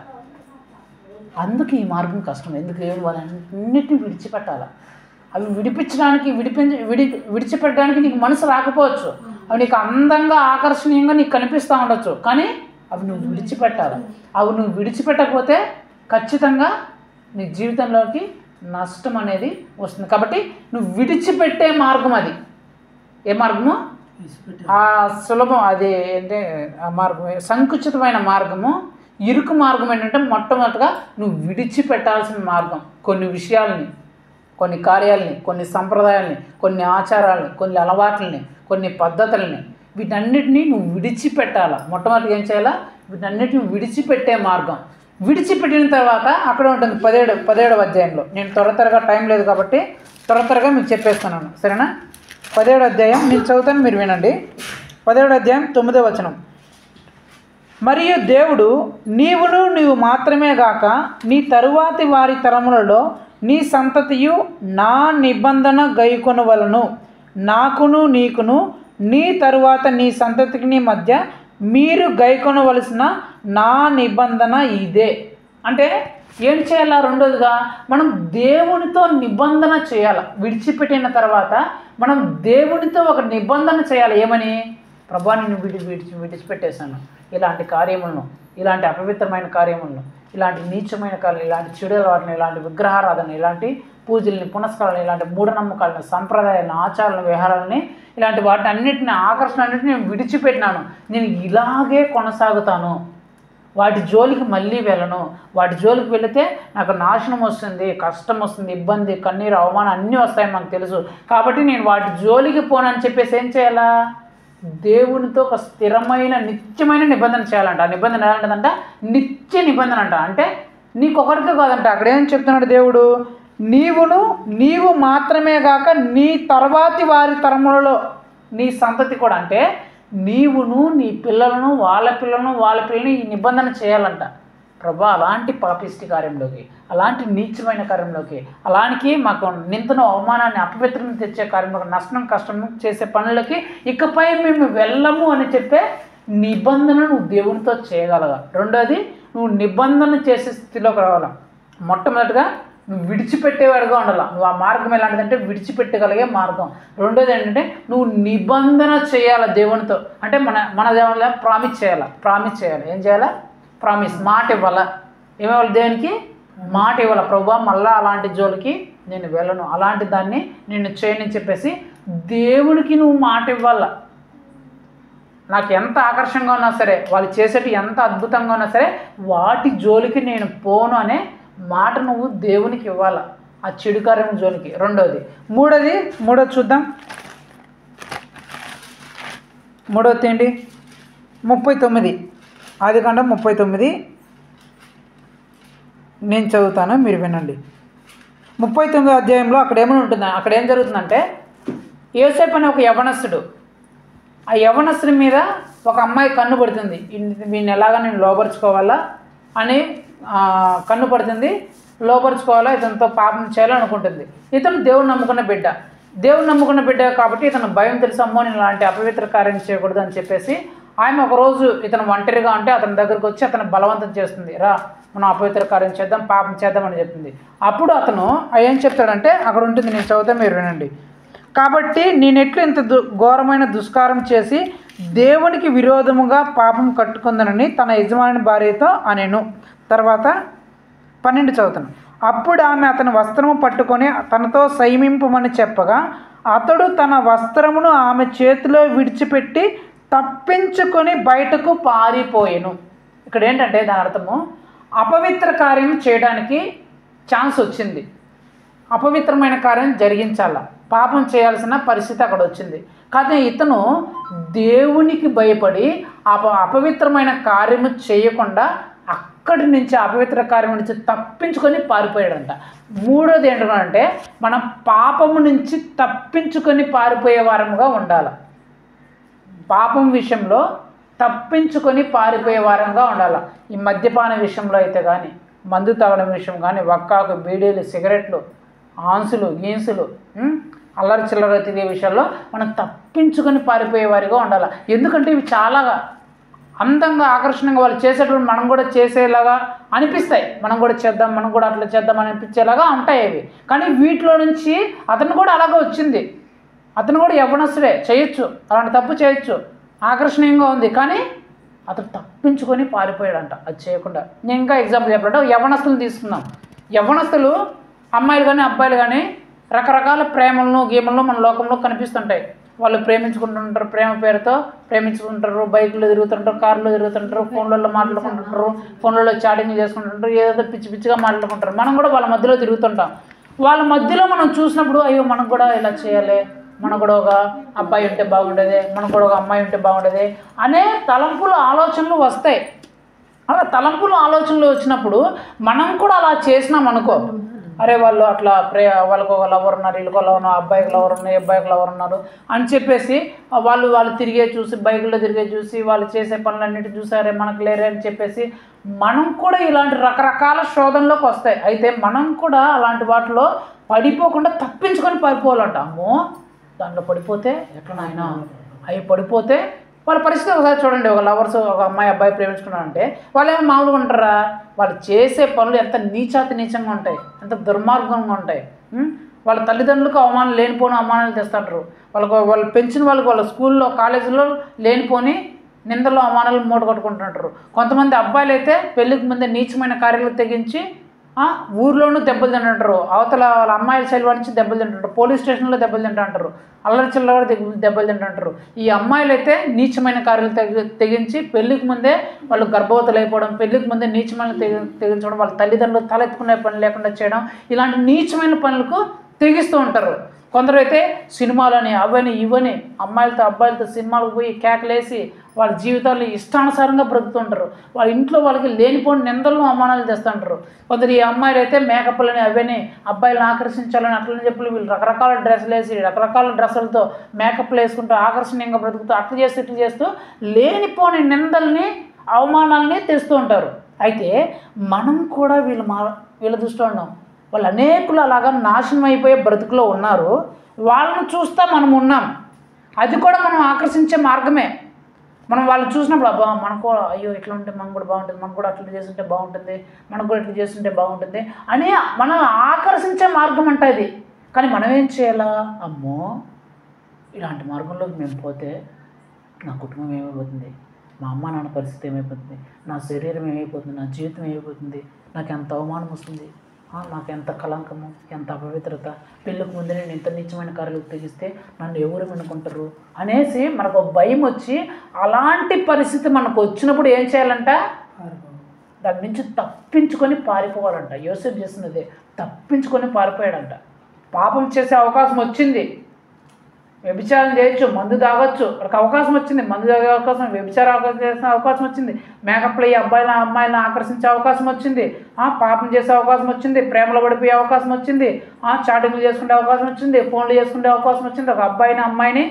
అందుకు ఈ మార్గం కష్టం. ఎందుకు? వాళ్ళన్నిటిని విడిచిపెట్టాలి. అవి విడిపించడానికి విడిచిపెట్టడానికి నీకు మనసు రాకపోవచ్చు. అవి నీకు అందంగా ఆకర్షణీయంగా నీకు కనిపిస్తూ ఉండొచ్చు. కానీ అవి నువ్వు విడిచిపెట్టాలి. అవి నువ్వు విడిచిపెట్టకపోతే ఖచ్చితంగా నీ జీవితంలోకి నష్టం అనేది వస్తుంది. కాబట్టి నువ్వు విడిచిపెట్టే మార్గం అది. ఏ మార్గము? ఆ సులభం అది అంటే ఆ మార్గం సంకుచితమైన మార్గము. ఇరుకు మార్గం ఏంటంటే మొట్టమొదటిగా నువ్వు విడిచిపెట్టాల్సిన మార్గం. కొన్ని విషయాల్ని, కొన్ని కార్యాలని, కొన్ని సంప్రదాయాల్ని, కొన్ని ఆచారాలని, కొన్ని అలవాట్లని, కొన్ని పద్ధతులని, వీటన్నిటినీ నువ్వు విడిచిపెట్టాలా. మొట్టమొదటిగా ఏం చేయాలా? వీటన్నిటిని విడిచిపెట్టే మార్గం. విడిచిపెట్టిన తర్వాత అక్కడ ఉంటుంది 17వ అధ్యాయంలో. నేను త్వరగా టైం లేదు కాబట్టి త్వరగా మీకు చెప్పేస్తున్నాను, సరేనా? 17వ అధ్యాయం నేను చదువుతాను, మీరు వినండి. 17వ అధ్యాయం 9వ వచనం. మరియు దేవుడు నీవు మాత్రమే గాక నీ తరువాతి వారి తరములలో నీ సంతతియు నా నిబంధన గైకొనవలను, నాకును నీకును నీ తరువాత నీ సంతతికి మధ్య మీరు గైకొనవలసిన నా నిబంధన ఇదే. అంటే ఏం చేయాలా? రెండోదిగా మనం దేవునితో నిబంధన చేయాలి. విడిచిపెట్టిన తర్వాత మనం దేవునితో ఒక నిబంధన చేయాలి. ఏమని? ప్రభా నేను విడిచిపెట్టేశాను ఇలాంటి కార్యములను, ఇలాంటి అపవిత్రమైన కార్యములను, ఇలాంటి నీచమైన కార్యాలు, ఇలాంటి చెడు అలవాటును, ఇలాంటి విగ్రహారాధన, ఇలాంటి పూజల్ని, పునస్కారాలను, ఇలాంటి మూఢనమ్మకాలను, సంప్రదాయాలను, ఆచారాలను, విహారాలని, ఇలాంటి వాటిని అన్నింటినీ, ఆకర్షణ అన్నింటినీ నేను విడిచిపెట్టినాను. నేను ఇలాగే కొనసాగుతాను, వాటి జోలికి మళ్ళీ వెళ్ళను. వాటి జోలికి వెళితే నాకు నాశనం వస్తుంది, కష్టం వస్తుంది, ఇబ్బంది, కన్నీరు, అవమానం అన్నీ వస్తాయి మనకు తెలుసు. కాబట్టి నేను వాటి జోలికి పోనని చెప్పేసి ఏం చేయాలా? దేవునితో ఒక స్థిరమైన నిత్యమైన నిబంధన చేయాలంట. ఆ నిబంధన ఎలాంటిదంట? నిత్య నిబంధన అంట. అంటే నీకొకరికి కాదంట. అక్కడ ఏం చెప్తున్నాడు దేవుడు? నీవు మాత్రమే కాక నీ తర్వాతి వారి తరములలో నీ సంతతి కూడా. అంటే నీవును నీ పిల్లలను వాళ్ళ పిల్లల్ని ఈ నిబంధన చేయాలంట. ప్రభా అలాంటి పాపిష్టి కార్యంలోకి, అలాంటి నీచమైన కార్యంలోకి, అలాంటి మాకు నిందను, అవమానాన్ని, అపవిత్రను తెచ్చే కార్యంలోకి, నష్టం కష్టం చేసే పనులకి ఇకపై మేము వెళ్ళము అని చెప్పే నిబంధన నువ్వు దేవునితో చేయగలగా. రెండోది, నువ్వు నిబంధన చేసే స్థితిలోకి రావాల. మొట్టమొదటిగా నువ్వు విడిచిపెట్టేవాడుగా ఉండాలి. నువ్వు ఆ మార్గం ఎలాంటిదంటే విడిచిపెట్టగలిగే మార్గం. రెండోది ఏంటంటే నువ్వు నిబంధన చేయాలి దేవునితో. అంటే మన దేవుళ్ళ ప్రామిస్ చేయాలి. ఏం చేయాలా? ప్రామిస్, మాట ఇవ్వాలా. ఏమివ్వాలి? దేనికి మాట ఇవ్వాలి. ప్రభా మళ్ళీ అలాంటి జోలికి నేను వెళ్ళను, అలాంటి దాన్ని నేను చేయనని చెప్పేసి దేవునికి నువ్వు మాట ఇవ్వాలా. నాకు ఎంత ఆకర్షణగా ఉన్నా సరే, వాళ్ళు చేసేటి ఎంత అద్భుతంగా ఉన్నా సరే, వాటి జోలికి నేను పోను అనే మాట నువ్వు దేవునికి ఇవ్వాలా, ఆ చెడు కార్యం జోలికి. రెండోది. మూడోది చూద్దాం. మూడోది ఏంటి? 39, ఆదికాండం 39 నేను చదువుతాను, మీరు వినండి. 39వ అధ్యాయంలో అక్కడ ఏమైనా ఉంటుంది? అక్కడ ఏం జరుగుతుందంటే, యోసేపు అనే ఒక యవనస్తుడు, ఆ యవనస్తుడి మీద ఒక అమ్మాయి కన్ను పడుతుంది. వీడిని ఎలాగా నేను లోపరుచుకోవాలా అని కన్ను పడుతుంది. లోపరుచుకోవాలా, ఇతనితో పాపం చేయాలనుకుంటుంది. ఇతను దేవుడు నమ్ముకున్న బిడ్డ కాబట్టి ఇతను భయం తెలుసు, అమ్మో నేను ఇలాంటి అపవిత్ర కార్యం చేయకూడదు అని చెప్పేసి ఆయన ఒకరోజు ఇతను ఒంటరిగా ఉంటే అతని దగ్గరకు వచ్చి అతను బలవంతం చేస్తుంది. రా మనం అపవిత్ర కార్యం చేద్దాం, పాపం చేద్దాం అని చెప్తుంది. అప్పుడు అతను ఏం చెప్తాడంటే, అక్కడ ఉంటుంది, నేను చదివితే మీరు వినండి. కాబట్టి నేనెట్లు ఇంత ఘోరమైన దుష్కారం చేసి దేవునికి విరోధముగా పాపం కట్టుకుందనని తన యజమాని భార్యతో అనెను. తర్వాత 12 చదువుతాను. అప్పుడు ఆమె అతని వస్త్రము పట్టుకొని తనతో సంయమింపమని చెప్పగా అతడు తన వస్త్రమును ఆమె చేతిలో విడిచిపెట్టి తప్పించుకొని బయటకు పారిపోయెను. ఇక్కడ ఏంటంటే దాని అర్థము, అపవిత్ర కార్యం చేయడానికి ఛాన్స్ వచ్చింది, అపవిత్రమైన కార్యం జరిగించాల, పాపం చేయాల్సిన పరిస్థితి అక్కడ వచ్చింది. కానీ ఇతను దేవునికి భయపడి అపవిత్రమైన కార్యము చేయకుండా అక్కడి నుంచి అపవిత్ర కార్యం నుంచి తప్పించుకొని పారిపోయాడంట. మూడోది ఏంటంటే, మనం పాపము నుంచి తప్పించుకొని పారిపోయే వారముగా ఉండాలి. పాపం విషయంలో తప్పించుకొని పారిపోయే వారంగా ఉండాలి. ఈ మద్యపాన విషయంలో అయితే కానీ, మందు తాగడం విషయం కానీ, వక్కాకు, బీడీలు, సిగరెట్లు, ఆన్సులు, గీన్సులు, అల్లరి చిల్లర తిరిగే విషయాల్లో మనం తప్పించుకొని పారిపోయే వారిగా ఉండాలి. ఎందుకంటే ఇవి చాలా అందంగా, ఆకర్షణంగా వాళ్ళు చేసేటప్పుడు మనం కూడా చేసేలాగా అనిపిస్తాయి. మనం కూడా చేద్దాం, మనం కూడా అట్లా చేద్దాం అనిపించేలాగా ఉంటాయి అవి. కానీ వీటిలో నుంచి అతను కూడా అలాగే వచ్చింది. అతను కూడా యవ్వనస్తుడే, చేయొచ్చు, అలాంటి తప్పు చేయొచ్చు, ఆకర్షణీయంగా ఉంది. కానీ అతను తప్పించుకొని పారిపోయాడంట అది చేయకుండా. నేను ఇంకా ఎగ్జాంపుల్ చెప్పాలంటే యవ్వనస్తులు తీసుకుందాం. యవ్వనస్తులు అమ్మాయిలు కానీ అబ్బాయిలు కానీ రకరకాల ప్రేమలను, గేములను మన లోకంలో కనిపిస్తుంటాయి. వాళ్ళు ప్రేమించుకుంటుంటారు, ప్రేమ పేరుతో ప్రేమించుకుంటారు, బైకులు తిరుగుతుంటారు, కార్లు తిరుగుతుంటారు, ఫోన్లలో మాట్లాడుకుంటుంటారు, ఫోన్లలో చాటింగ్ చేసుకుంటుంటారు, ఏదో పిచ్చి పిచ్చిగా మాట్లాడుకుంటారు. మనం కూడా వాళ్ళ మధ్యలో తిరుగుతుంటాం. వాళ్ళ మధ్యలో మనం చూసినప్పుడు అయ్యో మనకు కూడా ఇలా చేయాలి, మనకు కూడా ఒక అబ్బాయి ఉంటే బాగుండేది, మనకు కూడా ఒక అమ్మాయి ఉంటే బాగుండేది అనే తలంపులు, ఆలోచనలు వస్తాయి. అలా తలంపులు, ఆలోచనలు వచ్చినప్పుడు మనం కూడా అలా చేసినాం అనుకో, అరే వాళ్ళు అట్లా వాళ్ళకు ఒక లవర్ ఉన్నారు, వీళ్ళకి లవర్ ఉన్నారు, అబ్బాయికి లవర్ ఉన్నారు, అబ్బాయికి లవర్ ఉన్నారు అని చెప్పేసి వాళ్ళు తిరిగే చూసి, బైకుల్లో తిరిగే చూసి, వాళ్ళు చేసే పనులన్నిటి చూసారే మనకు లేరే అని చెప్పేసి మనం కూడా ఇలాంటి రకరకాల శోధనలోకి వస్తాయి. అయితే మనం కూడా అలాంటి వాటిలో పడిపోకుండా తప్పించుకొని పడిపోవాలంట. అమ్మో దాంట్లో పడిపోతే ఎట్లా నాయన, అవి పడిపోతే వాళ్ళ పరిస్థితి ఒకసారి చూడండి. ఒక లవర్స్ ఒక అమ్మాయి అబ్బాయి ప్రేమించుకున్నారంటే వాళ్ళు ఏమో మామూలుగా ఉంటారా? వాళ్ళు చేసే పనులు ఎంత నీచంగా ఉంటాయి, ఎంత దుర్మార్గంగా ఉంటాయి. వాళ్ళ తల్లిదండ్రులకు అవమానం, లేనిపోని అవమానాలు తెస్తుంటారు. వాళ్ళు పెంచిన వాళ్ళకి వాళ్ళ స్కూల్లో కాలేజీలో లేనిపోని నిందలు అవమానాలు మూట కట్టుకుంటుంటారు. కొంతమంది అబ్బాయిలు అయితే పెళ్ళికి ముందే నీచమైన కార్యాలు తెగించి ఊర్లోనూ దెబ్బలు తింటుంటారు. అవతల వాళ్ళ అమ్మాయిల శైలి నుంచి దెబ్బలు తింటుంటారు. పోలీస్ స్టేషన్లో దెబ్బలు తింటుంటారు. అల్లరి చిల్లర దెబ్బలు తింటుంటారు. ఈ అమ్మాయిలు అయితే నీచమైన కార్యాలు తెగించి పెళ్ళికి ముందే వాళ్ళు గర్భవతులు అయిపోవడం, పెళ్ళికి ముందే నీచమైన తెగించడం, వాళ్ళ తల్లిదండ్రులు తలెత్తుకునే పని లేకుండా చేయడం, ఇలాంటి నీచమైన పనులకు తెగిస్తూ ఉంటారు. కొందరు అయితే సినిమాలని అవని ఇవని అమ్మాయిలతో అబ్బాయిలతో సినిమాలకు పోయి కేకలేసి వాళ్ళ జీవితాన్ని ఇష్టానుసారంగా బ్రతుకుతుంటారు. వాళ్ళ ఇంట్లో వాళ్ళకి లేనిపోని నిందలను అవమానాలు తెస్తుంటారు. కొందరు ఈ అమ్మాయిలు అయితే మేకప్లని అవని అబ్బాయిలను ఆకర్షించాలని అట్లని చెప్పి వీళ్ళు రకరకాల డ్రెస్సులు వేసి రకరకాల డ్రెస్సులతో మేకప్లు వేసుకుంటూ ఆకర్షణీయంగా బ్రతుకుతూ అట్లా చేస్తూ ఇట్లా చేస్తూ లేనిపోని నిందల్ని అవమానాలని తెస్తూ ఉంటారు. అయితే మనం కూడా వీళ్ళ దృష్టిలో ఉన్నాం. వాళ్ళు అనేకులు అలాగా నాశనం అయిపోయే బ్రతుకులో ఉన్నారు. వాళ్ళని చూస్తా మనం ఉన్నాం. అది కూడా మనం ఆకర్షించే మార్గమే. మనం వాళ్ళు చూసినప్పుడు అబ్బా మనకు అయ్యో ఇట్లా ఉంటే మనకు కూడా బాగుంటుంది, మనకు కూడా అట్లా చేస్తుంటే బాగుంటుంది, మనకు కూడా ఇట్లా చేస్తుంటే బాగుంటుంది అని మనం ఆకర్షించే మార్గం అంటే అది. కానీ మనం ఏం చేయాలా? అమ్మో ఇలాంటి మార్గంలోకి మేము పోతే నా కుటుంబం ఏమైపోతుంది, మా అమ్మ నాన్న పరిస్థితి ఏమైపోతుంది, నా శరీరం ఏమైపోతుంది, నా జీవితం ఏమైపోతుంది, నాకు ఎంత అవమానం వస్తుంది, నాకు ఎంత కళంకము, ఎంత అపవిత్రత, పెళ్ళికి ముందే నేను ఎంత నిత్యమైన కార్యాలు తెగిస్తే నన్ను ఎవరు అనుకుంటారు అనేసి మనకు భయం వచ్చి అలాంటి పరిస్థితి మనకు వచ్చినప్పుడు ఏం చేయాలంట? దాని నుంచి తప్పించుకొని పారిపోవాలంట. యోసేపు చేసినదే, తప్పించుకొని పారిపోయాడంట. పాపం చేసే అవకాశం వచ్చింది, వ్యభిచారం చేయొచ్చు, మందు తాగొచ్చు, వాళ్ళకి అవకాశం వచ్చింది, మందు తాగే అవకాశం, వ్యభిచారం చేసే అవకాశం వచ్చింది, మేకప్లు ఈ అమ్మాయిలను ఆకర్షించే అవకాశం వచ్చింది, పాపం చేసే అవకాశం వచ్చింది, ప్రేమలో పడిపోయే అవకాశం వచ్చింది, చాటింగ్లు చేసుకునే అవకాశం వచ్చింది, ఫోన్లు చేసుకునే అవకాశం వచ్చింది, ఒక అమ్మాయిని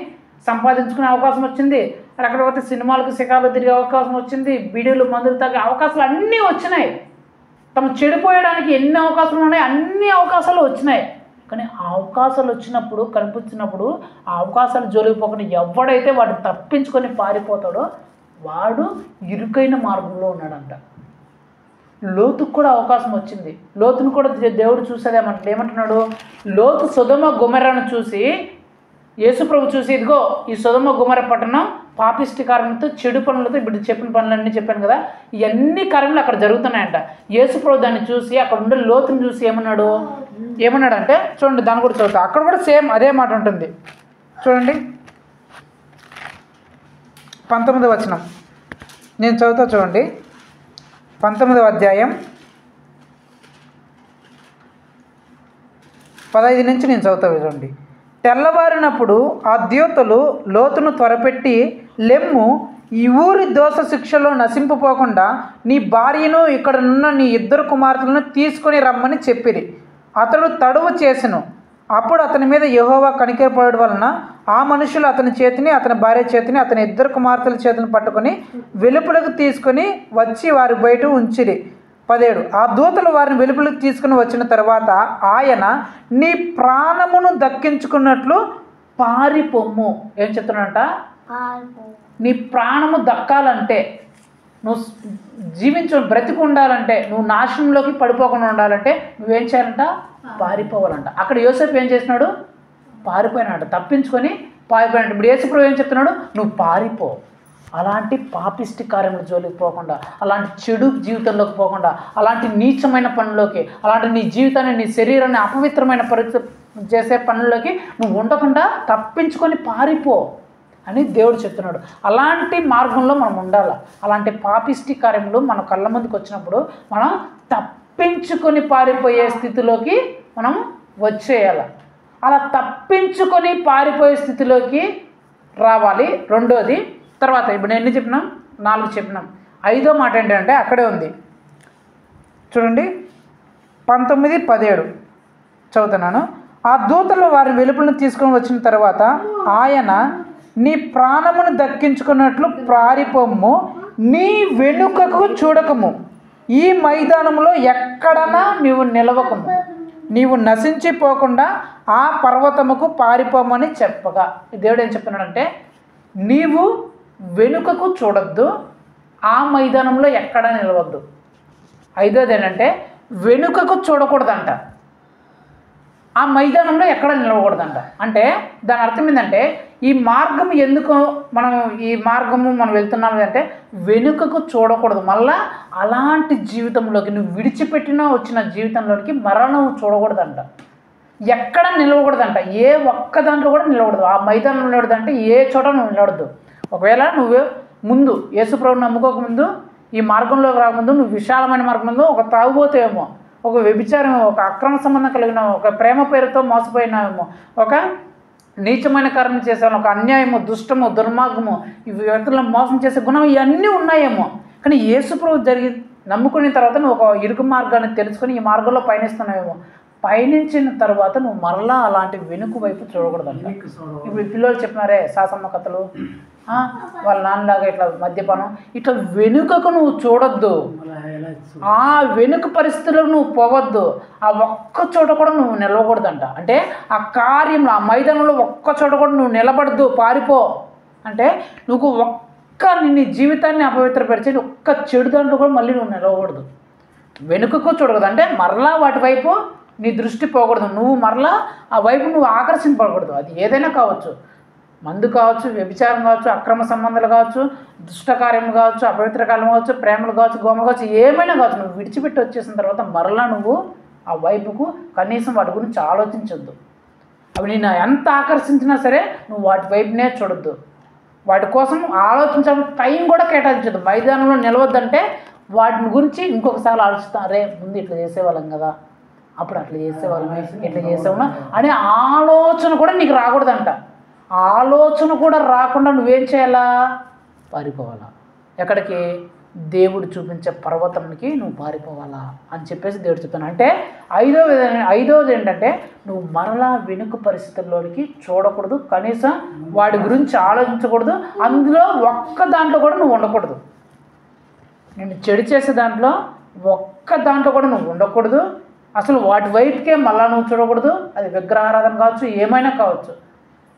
సంపాదించుకునే అవకాశం వచ్చింది, అక్కడ పోతే సినిమాలకు శిఖాలు తిరిగే అవకాశం వచ్చింది, బీడీలు మందులు తాగే అవకాశాలు అన్నీ వచ్చినాయి. తమ చెడిపోయడానికి ఎన్ని అవకాశాలు ఉన్నాయి, అన్ని అవకాశాలు వచ్చినాయి. కానీ ఆ అవకాశాలు వచ్చినప్పుడు, కనిపించినప్పుడు ఆ అవకాశాలు జోలిపోకుండా ఎవడైతే వాడు తప్పించుకొని పారిపోతాడో వాడు ఇరుకైన మార్గంలో ఉన్నాడంట. లోతుకు కూడా అవకాశం వచ్చింది. లోతును కూడా దేవుడు ఏమంటున్నాడు? లోతు సొదొమ గొమొర్రాను చూసి, యేసుప్రభు చూసి, ఇదిగో ఈ సొదొమ గొమొర్రా పట్టణం పాపిష్టి కారణంతో, చెడు పనులతో, ఇప్పుడు చెప్పిన పనులన్నీ చెప్పాను కదా, ఇవన్నీ కార్యములు అక్కడ జరుగుతున్నాయంట. యేసుప్రభు దాన్ని చూసి, అక్కడ ఉండే లోతుని చూసి ఏమన్నాడంటే చూడండి, దాన్ని కూడా చదువుతా. అక్కడ కూడా సేమ్ అదే మాట ఉంటుంది. చూడండి 19వ వచనం నేను చదువుతా చూడండి. 19వ అధ్యాయం 15 నుంచి నేను చదువుతా చూడండి. తెల్లవారినప్పుడు ఆ ద్యోతలు లోతును త్వరపెట్టి, లెమ్ము, ఈ ఊరి దోష శిక్షలో నశింపుపోకుండా నీ భార్యను, ఇక్కడనున్న నీ 2 కుమార్తెలను తీసుకొని రమ్మని చెప్పిరి. అతడు తడువు చేసెను. అప్పుడు అతని మీద యెహోవా కనికరపడడం వలన ఆ మనుషులు అతని చేతిని, అతని భార్య చేతిని, అతని 2 కుమార్తెల చేతిని పట్టుకొని వెలుపలకు తీసుకొని వచ్చి వారి బయట ఉంచిరి. 17 ఆ దూతలు వారిని వెలుపలకు తీసుకుని వచ్చిన తర్వాత ఆయన, నీ ప్రాణమును దక్కించుకున్నట్లు పారిపోమ్ము. ఏం చెప్తున్నాడంట? నీ ప్రాణము దక్కాలంటే, నువ్వు బ్రతికి ఉండాలంటే, నువ్వు నాశనంలోకి పడిపోకుండా ఉండాలంటే నువ్వేం చేయాలంట? పారిపోవాలంట. అక్కడ యోసేపు ఏం చేసినాడు? పారిపోయినాడు, తప్పించుకొని పారిపోయినాడు. ఇప్పుడు యేసుప్రభు ఏం చెప్తున్నాడు? నువ్వు పారిపో. అలాంటి పాపిష్టి కార్యముల జోలికి పోకుండా, అలాంటి చెడు జీవితంలోకి పోకుండా, అలాంటి నీచమైన పనుల్లోకి, అలాంటి నీ జీవితాన్ని, నీ శరీరాన్ని అపవిత్రమైన చేసే పనుల్లోకి నువ్వు ఉండకుండా తప్పించుకొని పారిపో అని దేవుడు చెప్తున్నాడు. అలాంటి మార్గంలో మనం ఉండాలి. అలాంటి పాపిష్టి కార్యములు మన కళ్ళ ముందుకు వచ్చినప్పుడు మనం తప్పించుకొని పారిపోయే స్థితిలోకి మనం వచ్చేయాలి. అలా తప్పించుకొని పారిపోయే స్థితిలోకి రావాలి. రెండోది, తర్వాత ఇప్పుడు నేను ఎన్ని చెప్పినాం? 4 చెప్పినాం. 5వ మాట ఏంటంటే అక్కడే ఉంది చూడండి, 19, 17. చదువుతున్నాను. ఆ దూతలు వారి వెలుపలను తీసుకొని వచ్చిన తర్వాత ఆయన, నీ ప్రాణమును దక్కించుకున్నట్లు పారిపోము, నీ వెనుకకు చూడకము, ఈ మైదానంలో ఎక్కడన్నా నీవు నిలవకము, నీవు నశించిపోకుండా ఆ పర్వతముకు పారిపోమని చెప్పగా. దేవుడు ఏం చెప్తున్నాడంటే, నీవు వెనుకకు చూడొద్దు, ఆ మైదానంలో ఎక్కడా నిలవద్దు. ఐదోది ఏంటంటే వెనుకకు చూడకూడదంట, ఆ మైదానంలో ఎక్కడ నిలవకూడదంట. అంటే దాని అర్థం ఏంటంటే, ఈ మార్గం ఎందుకు మనం వెళ్తున్నాము అంటే వెనుకకు చూడకూడదు. మళ్ళా అలాంటి జీవితంలోకి నువ్వు విడిచిపెట్టినా వచ్చిన జీవితంలోకి మరణం చూడకూడదంట, ఎక్కడ నిలవకూడదంట, ఏ ఒక్క దాంట్లో కూడా నిలవకూడదు. ఆ మైదానంలో నిలవడదంటే ఏ చోట నువ్వు నిలవడదు. ఒకవేళ నువ్వు ముందు యేసుప్రభుని నమ్ముకోకముందు, ఈ మార్గంలోకి రాకముందు నువ్వు విశాలమైన మార్గం ముందు ఒక తాగుబోతేమో, ఒక వ్యభిచారమేమో, ఒక అక్రమ సంబంధం కలిగిన, ఒక ప్రేమ పేరుతో మోసపోయినామేమో, ఒక నీచమైన కార్యం చేసాము, ఒక అన్యాయము, దుష్టము, దుర్మార్గము, ఇవి వ్యక్తులను మోసం చేసే గుణం ఇవన్నీ ఉన్నాయేమో. కానీ యేసుప్రభు నమ్ముకున్న తర్వాత నువ్వు ఒక ఇరుకు మార్గాన్ని తెలుసుకొని ఈ మార్గంలో పయనిస్తున్నావేమో. పయనించిన తర్వాత నువ్వు మరలా అలాంటి వెనుక వైపు చూడకూడదంట. ఇప్పుడు పిల్లలు చెప్పినారే శాసమ్మ కథలు, వాళ్ళ నాన్నలాగా ఇట్లా మద్యపానం, ఇట్లా వెనుకకు నువ్వు చూడొద్దు, ఆ వెనుక పరిస్థితులకు నువ్వు పోవద్దు, ఆ ఒక్క చోట కూడా నువ్వు నిలవకూడదంట. అంటే ఆ కార్యంలో, ఆ మైదానంలో ఒక్క చోట కూడా నువ్వు నిలబడద్దు, పారిపో. అంటే నువ్వు నీ జీవితాన్ని అపవిత్రపరిచే ఒక్క చెడు దాంట్లో కూడా మళ్ళీ నువ్వు నిలవకూడదు, వెనుకకు చూడకూడదు. అంటే మరలా వాటి వైపు నీ దృష్టి పోకూడదు, నువ్వు మరలా ఆ వైపు నువ్వు ఆకర్షింపకూడదు. అది ఏదైనా కావచ్చు, మందు కావచ్చు, వ్యభిచారం కావచ్చు, అక్రమ సంబంధాలు కావచ్చు, దుష్టకార్యం కావచ్చు, అపవిత్ర కాలం కావచ్చు, ప్రేమలు కావచ్చు, గోమలు కావచ్చు, ఏమైనా కావచ్చు. నువ్వు విడిచిపెట్టి వచ్చేసిన తర్వాత మరలా నువ్వు ఆ వైపుకు కనీసం వాటి గురించి ఆలోచించొద్దు. అవి నేను ఎంత ఆకర్షించినా సరే నువ్వు వాటి వైపునే చూడొద్దు, వాటి కోసం ఆలోచించడం టైం కూడా కేటాయించద్దు. మైదానంలో నిలవద్దంటే వాటిని గురించి ఇంకొకసారి ఆలోచిస్తాం, రే ముందు ఇట్లా చేసేవాళ్ళం కదా, అప్పుడు అట్లా చేసేవాళ్ళమే, ఇట్లా చేసేవాళ్ళం అనే ఆలోచన కూడా నీకు రాకూడదంట. ఆలోచన కూడా రాకుండా నువ్వేం చేయాలా? పారిపోవాలా. ఎక్కడికి? దేవుడు చూపించే పర్వతంకి నువ్వు పారిపోవాలా అని చెప్పేసి దేవుడు చెప్తాను. అంటే ఐదవది ఏంటంటే నువ్వు మరలా వెనుక పరిస్థితుల్లోనికి చూడకూడదు, కనీసం వాడి గురించి ఆలోచించకూడదు, అందులో ఒక్క దాంట్లో కూడా నువ్వు ఉండకూడదు. నేను చెడు చేసే దాంట్లో ఒక్క దాంట్లో కూడా నువ్వు ఉండకూడదు, అసలు వాటి వైపుకే మళ్ళా నువ్వు చూడకూడదు. అది విగ్రహారాధన కావచ్చు, ఏమైనా కావచ్చు.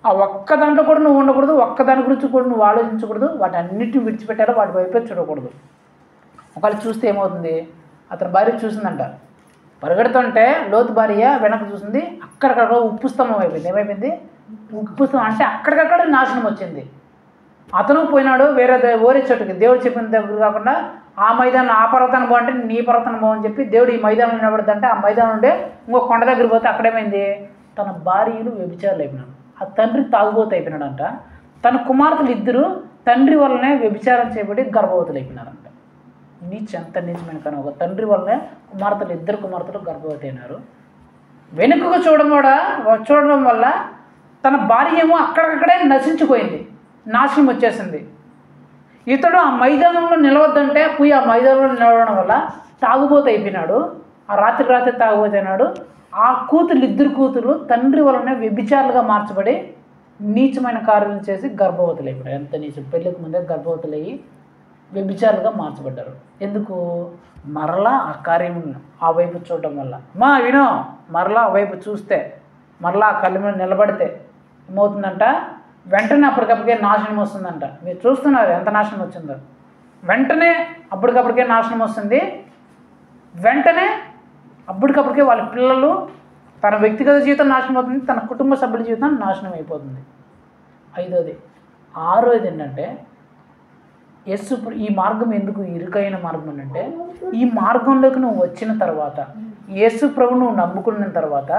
ఆ ఒక్క దాంట్లో కూడా నువ్వు ఉండకూడదు, ఒక్క దాని గురించి కూడా నువ్వు ఆలోచించకూడదు, వాటి అన్నిటిని విడిచిపెట్టాలో వాటి వైపే చూడకూడదు. ఒకవేళ చూస్తే ఏమవుతుంది? అతని భార్య చూసిందంట, పరిగెడుతుంటే లోతు భార్య వెనక చూసింది, అక్కడికక్కడ ఉప్పు స్తంభం అయిపోయింది. ఏమైపోయింది? ఉప్పు స్తంభం. అంటే అక్కడికక్కడ నాశనం వచ్చింది. అతను పోయినాడు ఓరే చోటుకి, దేవుడు చెప్పిన దగ్గర కాకుండా ఆ మైదానం, ఆ పర్వతాన్ని బాగుంటే నీ పర్వతాన్ని బాగుని చెప్పి దేవుడు ఈ మైదానం నిలబడుతుంటే ఆ మైదానం ఉంటే ఇంకో కొండ దగ్గర పోతే అక్కడేమైంది? తన భార్యలు వ్యభిచారులు అయిపోయినాడు, ఆ తండ్రి తాగుబోతు అయిపోయినాడంట. తన కుమార్తెలు ఇద్దరు తండ్రి వల్లనే వ్యభిచారం చేయబడి గర్భవతులు అయిపోయినారంట. ఎంత నీచమైన కానీ ఒక తండ్రి వల్లనే ఇద్దరు కుమార్తెలు గర్భవతి అయినారు. వెనుకకు చూడడం వల్ల తన భార్య ఏమో అక్కడికక్కడే నశించిపోయింది, నాశనం వచ్చేసింది. ఇతడు ఆ మైదానంలో నిలవద్దంటే పోయి ఆ మైదానంలో నిలవడం వల్ల తాగుబోతు అయిపోయినాడు, ఆ రాత్రి తాగుబోతు అయినాడు. ఆ ఇద్దరు కూతురు తండ్రి వలన వ్యభిచారులుగా మార్చబడి నీచమైన కార్యాలు చేసి గర్భవతులు అయిపోయారు. ఎంత నీచం! పెళ్ళికి ముందే గర్భవతులు అయ్యి వ్యభిచారులుగా మార్చబడ్డారు. ఎందుకు? మరలా ఆ కార్యం ఆ వైపు చూడటం వల్ల. మరలా ఆ వైపు చూస్తే, మరలా ఆ కళ్ళ మీద నిలబడితే ఏమవుతుందంట? వెంటనే అప్పటికప్పటికే నాశనం వస్తుందంట. మీరు చూస్తున్నారు ఎంత నాశనం వచ్చిందో. వెంటనే అప్పటికప్పటికే నాశనం వస్తుంది. వెంటనే అప్పటికప్పటికే వాళ్ళ పిల్లలు, తన వ్యక్తిగత జీవితం నాశనం అవుతుంది, తన కుటుంబ సభ్యుల జీవితం నాశనం అయిపోతుంది. ఆరోది ఏంటంటే ఈ మార్గం ఎందుకు ఇరుకైన మార్గం అంటే, ఈ మార్గంలోకి నువ్వు వచ్చిన తర్వాత, యేసు ప్రభు నువ్వు నమ్ముకున్న తర్వాత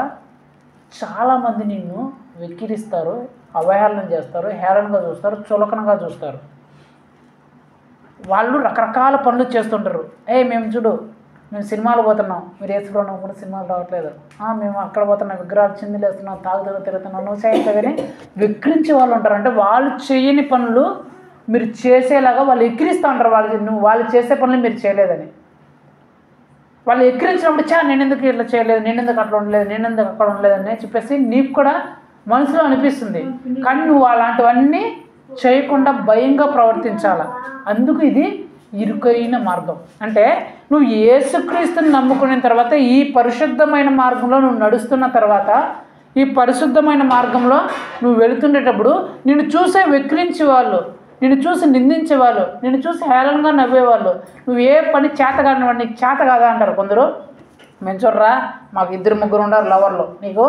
చాలామంది నిన్ను వెక్కిరిస్తారు, అవహేళన చేస్తారు, హేళనగా చూస్తారు, చులకనగా చూస్తారు. వాళ్ళు రకరకాల పనులు చేస్తుంటారు. మేము చూడు, మేము సినిమాలు పోతున్నాం, మీరు వేసుకున్నాం కూడా సినిమాలు రావట్లేదు, మేము అక్కడ పోతున్నాం, విగ్రహాలు చిందులు వేస్తున్నాం, తిరుగుతున్నాం, నువ్వు చేస్తే కానీ వెక్కిరించే వాళ్ళు ఉంటారు. అంటే వాళ్ళు చేయని పనులు మీరు చేసేలాగా వాళ్ళు ఎక్కిరిస్తూ ఉంటారు. వాళ్ళు చేసే పనులు మీరు చేయలేదని. వాళ్ళు ఎక్కిరించినప్పుడు నేను ఎందుకు ఇట్లా చేయలేదు, నేను ఎందుకు అట్లా ఉండలేదు, నేను ఎందుకు అక్కడ ఉండలేదు అని చెప్పేసి నీకు కూడా మనసులో అనిపిస్తుంది. కానీ నువ్వు అలాంటివన్నీ చేయకుండా భయంగా ప్రవర్తించాలి. అందుకు ఇది ఇరుకైన మార్గం. అంటే నువ్వు యేసుక్రీస్తుని నమ్ముకున్న తర్వాత ఈ పరిశుద్ధమైన మార్గంలో నువ్వు నడుస్తున్న తర్వాత, ఈ పరిశుద్ధమైన మార్గంలో నువ్వు వెళుతుండేటప్పుడు నిన్ను చూసే వెక్కిరించేవాళ్ళు, నిన్ను చూసి నిందించేవాళ్ళు, నిన్ను చూసి హేళనగా నవ్వేవాళ్ళు, నువ్వు ఏ పని చేత కానివాడు, నీకు చేత కాదా అంటారు కొందరు. మేము చూడరా మాకు 2-3 ఉన్నారు లవర్లు, నీకు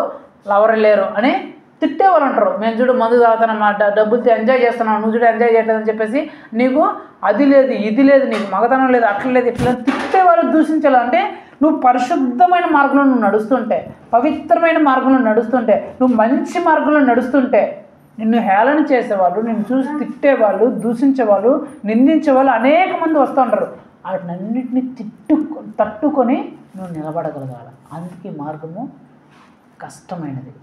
లవర్ లేరు అని తిట్టేవాళ్ళు అంటారు. మేము చూడు మందు తాగుతానమాట, డబ్బులతో ఎంజాయ్ చేస్తున్నావు, నువ్వు చూడు ఎంజాయ్ చేయట్లేదని చెప్పేసి నీకు అది లేదు ఇది లేదు, నీకు మగతనం లేదు, అట్లా లేదు ఇట్లా తిట్టేవాళ్ళు, దూషించాలి. అంటే నువ్వు పరిశుద్ధమైన మార్గంలో నువ్వు నడుస్తుంటే, పవిత్రమైన మార్గంలో నడుస్తుంటే, నువ్వు మంచి మార్గంలో నడుస్తుంటే నిన్ను హేళన చేసేవాళ్ళు, నిన్ను చూసి తిట్టేవాళ్ళు, దూషించేవాళ్ళు, నిందించేవాళ్ళు అనేక మంది వస్తూ ఉంటారు. వాటినన్నింటినీ తట్టుకొని నువ్వు నిలబడగలగాలి. అందుకే మార్గము కష్టమైనది.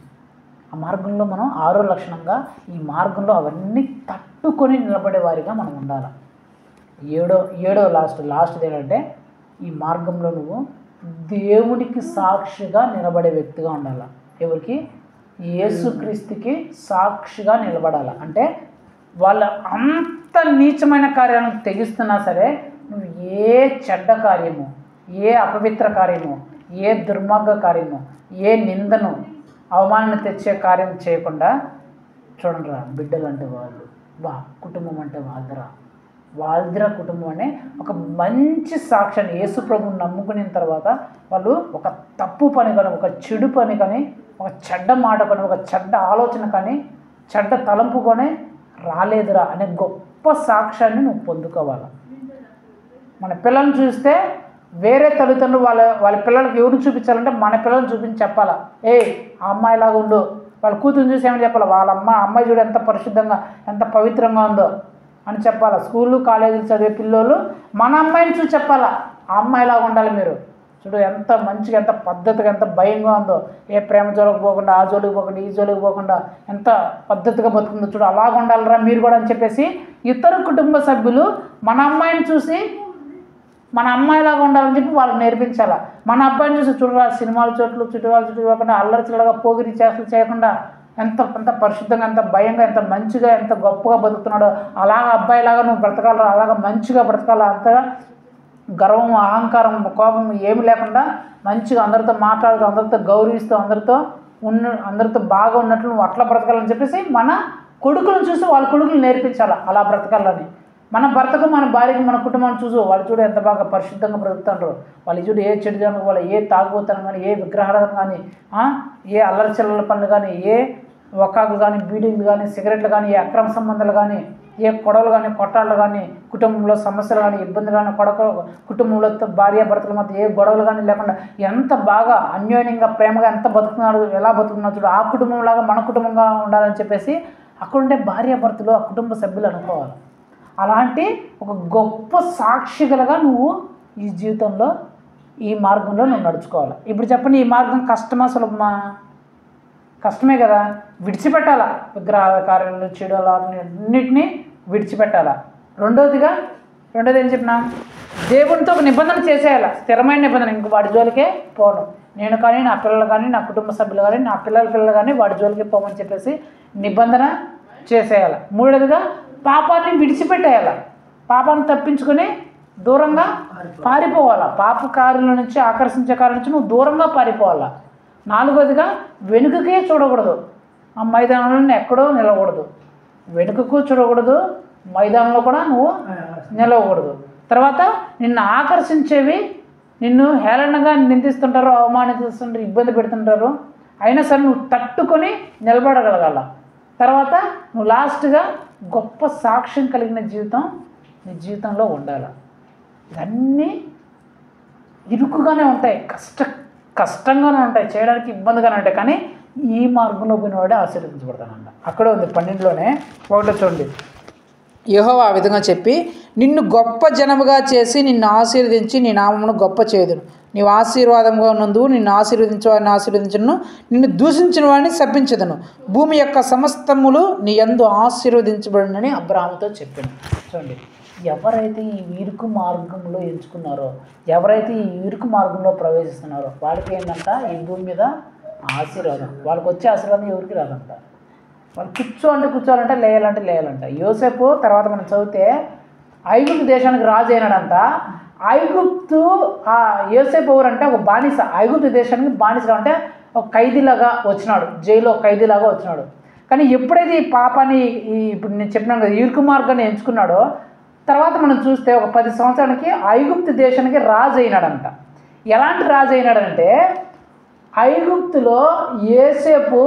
ఆ మార్గంలో మనం 6వ లక్షణంగా ఈ మార్గంలో అవన్నీ తట్టుకొని నిలబడే వారిగా మనం ఉండాలి. ఏడో లాస్ట్ ఏంటంటే ఈ మార్గంలో నువ్వు దేవుడికి సాక్షిగా నిలబడే వ్యక్తిగా ఉండాలి. ఎవరికి? యేసుక్రీస్తుకి సాక్షిగా నిలబడాలి. అంటే వాళ్ళ అంత నీచమైన కార్యాలను తెగిస్తున్నా సరే నువ్వు ఏ చెడ్డ కార్యము, ఏ అపవిత్ర కార్యము, ఏ దుర్మార్గ కార్యము, ఏ నిందను, అవమానాన్ని తెచ్చే కార్యం చేయకుండా చూడండి రా, బిడ్డలు అంటే వాళ్ళు, కుటుంబం అంటే వాళ్ళదిరా కుటుంబం అనే ఒక మంచి సాక్ష్యాన్ని యేసు ప్రభువుని నమ్ముకున్న తర్వాత వాళ్ళు ఒక తప్పు పని కానీ, ఒక చెడు పని కానీ, ఒక చెడ్డ మాట కానీ, ఒక చెడ్డ ఆలోచన కానీ, చెడ్డ తలంపు కానీ రాలేదురా అనే గొప్ప సాక్ష్యాన్ని నువ్వు పొందుకోవాలి. మన పిల్లల్ని చూస్తే వేరే తల్లిదండ్రులు వాళ్ళ పిల్లలకి ఎవరిని చూపించాలంటే మన పిల్లల్ని చూపించి చెప్పాలా, ఆ అమ్మాయిలాగా ఉండు. వాళ్ళ కూతురుని చూసి ఏమని చెప్పాలి, వాళ్ళ అమ్మాయి చూడు ఎంత పరిశుద్ధంగా ఎంత పవిత్రంగా ఉందో అని చెప్పాలా. స్కూళ్ళు కాలేజీలు చదివే పిల్లలు మన అమ్మాయిని చూసి చెప్పాలా, ఆ అమ్మాయిలాగా ఉండాలి మీరు, చూడు ఎంత మంచిగా ఎంత పద్ధతిగా ఎంత భయంగా ఉందో, ఏ ప్రేమ జోలికి పోకుండా, ఆ జోలికి పోకుండా, ఈ జోలికి పోకుండా ఎంత పద్ధతిగా బతుకుందో చూడు, అలాగ ఉండాలిరా మీరు కూడా అని చెప్పేసి ఇతర కుటుంబ సభ్యులు మన అమ్మాయిని చూసి మన అమ్మాయిలాగా ఉండాలని చెప్పి వాళ్ళకి నేర్పించాలా. మన అబ్బాయిని చూసి చూడరా సినిమాల చోట్లు చుట్టూ పోకుండా అల్లరి చిల్లరగా పోగిరి చేష్టలు చేయకుండా ఎంత పరిశుద్ధంగా ఎంత భయంగా ఎంత మంచిగా ఎంత గొప్పగా బతుకుతున్నాడో అలాగ అబ్బాయిలాగా నువ్వు బ్రతకాలరా, అలాగ మంచిగా బ్రతకాలా, అంతగా గర్వం అహంకారం కోపం ఏమి లేకుండా మంచిగా అందరితో మాట్లాడుతూ అందరితో గౌరవిస్తూ అందరితో బాగా ఉన్నట్లు నువ్వు అట్లా బ్రతకాలని చెప్పేసి మన కొడుకులను చూసి వాళ్ళ కొడుకులు నేర్పించాలా అలా బ్రతకాలని. మన భర్తకు మన భార్యకు మన కుటుంబాన్ని చూసు వాళ్ళు చూడు ఎంత బాగా పరిశుద్ధంగా బ్రతుకుతుంటారు, వాళ్ళు చూడు ఏ చెడు జనం వాళ్ళు ఏ తాగుబోతనం కానీ, ఏ విగ్రహాలు కానీ, ఏ అల్లరి చిల్లల పనులు కానీ, ఏ ఒక్కాకులు కానీ, బీడీలు కానీ, సిగరెట్లు కానీ, ఏ అక్రమ సంబంధాలు కానీ, ఏ గొడవలు కానీ కొట్టాళ్ళు కానీ, కుటుంబంలో సమస్యలు కానీ ఇబ్బందులు కానీ, కుటుంబంలో భార్యాభర్తల మధ్య ఏ గొడవలు కానీ లేకుండా ఎంత బాగా అన్యోన్యంగా ప్రేమగా ఎంత బతుకుతున్నాడు, ఎలా బతుకుతున్నాడు చూడు, ఆ కుటుంబంలాగా మన కుటుంబంగా ఉండాలని చెప్పేసి అక్కడుండే భార్యాభర్తలు ఆ కుటుంబ సభ్యులు అనుకోవాలి. అలాంటి ఒక గొప్ప సాక్షిగలగా నువ్వు ఈ జీవితంలో ఈ మార్గంలో నువ్వు నడుచుకోవాలి. ఇప్పుడు చెప్పండి, ఈ మార్గం కష్టమా సులభమా? కష్టమే కదా. విడిచిపెట్టాలా విగ్రహాల కార్యాలను చెడు అన్నిటినీ విడిచిపెట్టాలా. రెండోది ఏం చెప్పినా, దేవునితో ఒక నిబంధన చేసేయాలి, స్థిరమైన నిబంధన. ఇంక వాడి జోలికే పోను నేను కానీ, నా పిల్లలు కానీ, నా కుటుంబ సభ్యులు కానీ, నా పిల్లలు కానీ వాడి జోలికి పోమని చెప్పేసి నిబంధన చేసేయాలి. మూడోదిగా పాపాన్ని విడిచిపెట్టేయాలి, పాపాన్ని తప్పించుకొని దూరంగా పారిపోవాలా, పాప కార్యాల నుంచి ఆకర్షించే కార్యాల నుంచి నువ్వు దూరంగా పారిపోవాలా. నాలుగోదిగా వెనుకకే చూడకూడదు, ఆ మైదానంలో ఎక్కడో నిలవకూడదు, వెనుకకు చూడకూడదు, మైదానంలో కూడా నువ్వు నిలవకూడదు. తర్వాత నిన్ను ఆకర్షించేవి నిన్ను హేళనగా నిందిస్తుంటారు, అవమానిస్తుంటారు, ఇబ్బంది పెడుతుంటారు, అయినా సరే నువ్వు తట్టుకొని నిలబడగలగాల. తర్వాత నువ్వు లాస్ట్గా గొప్ప సాక్ష్యం కలిగిన జీవితం నీ జీవితంలో ఉండాలి. ఇవన్నీ ఇరుకుగానే ఉంటాయి, కష్టంగానే ఉంటాయి, చేయడానికి ఇబ్బందిగానే ఉంటాయి, కానీ ఈ మార్గంలో పోయినవాడే ఆశీర్వదించబడతానంట. అక్కడే ఉంది 12లోనే 1 చూడండి. యెహోవా ఆ విధంగా చెప్పి, నిన్ను గొప్ప జనముగా చేసి నిన్ను ఆశీర్వదించి నీ నామమును గొప్ప చేయుదును, నీవు ఆశీర్వాదంగా ఉన్నందు నిన్ను ఆశీర్వదించు వారిని ఆశీర్వదించను, నిన్ను దూషించిన వాడిని శపించదను. భూమి యొక్క సమస్తములు నీ యందు ఆశీర్వదించబడునని అబ్రాహాముతో చెప్పాను. చూడండి, ఎవరైతే ఈ ఇరుకు మార్గంలో ఎంచుకున్నారో, ఎవరైతే ఈ ఇరుకు మార్గంలో ప్రవేశిస్తున్నారో వాళ్ళకి ఏంటంట ఈ భూమి మీద ఆశీర్వాదం. వాళ్ళకి వచ్చే ఆశీర్వాదం ఎవరికి రాదంట. వాళ్ళు కూర్చోవాలంటే లేయాలంట. యోసేపు తర్వాత మనం చదివితే ఐగుప్తు దేశానికి రాజు అయినాడంట. ఐగుప్తు యోసేపు ఎవరంటే ఒక బానిస, ఐగుప్తు దేశానికి బానిసగా అంటే ఒక ఖైదీలాగా వచ్చినాడు, జైల్లో ఖైదీలాగా వచ్చినాడు. కానీ ఎప్పుడైతే ఈ పాపాన్ని ఇప్పుడు నేను చెప్పినాను కదా ఇరుకు మార్గాన్ని ఎంచుకున్నాడో తర్వాత మనం చూస్తే ఒక 10 సంవత్సరానికి ఐగుప్తు దేశానికి రాజు అయినాడంట. ఎలాంటి రాజు అయినాడంటే ఐగుప్తులో యోసేపు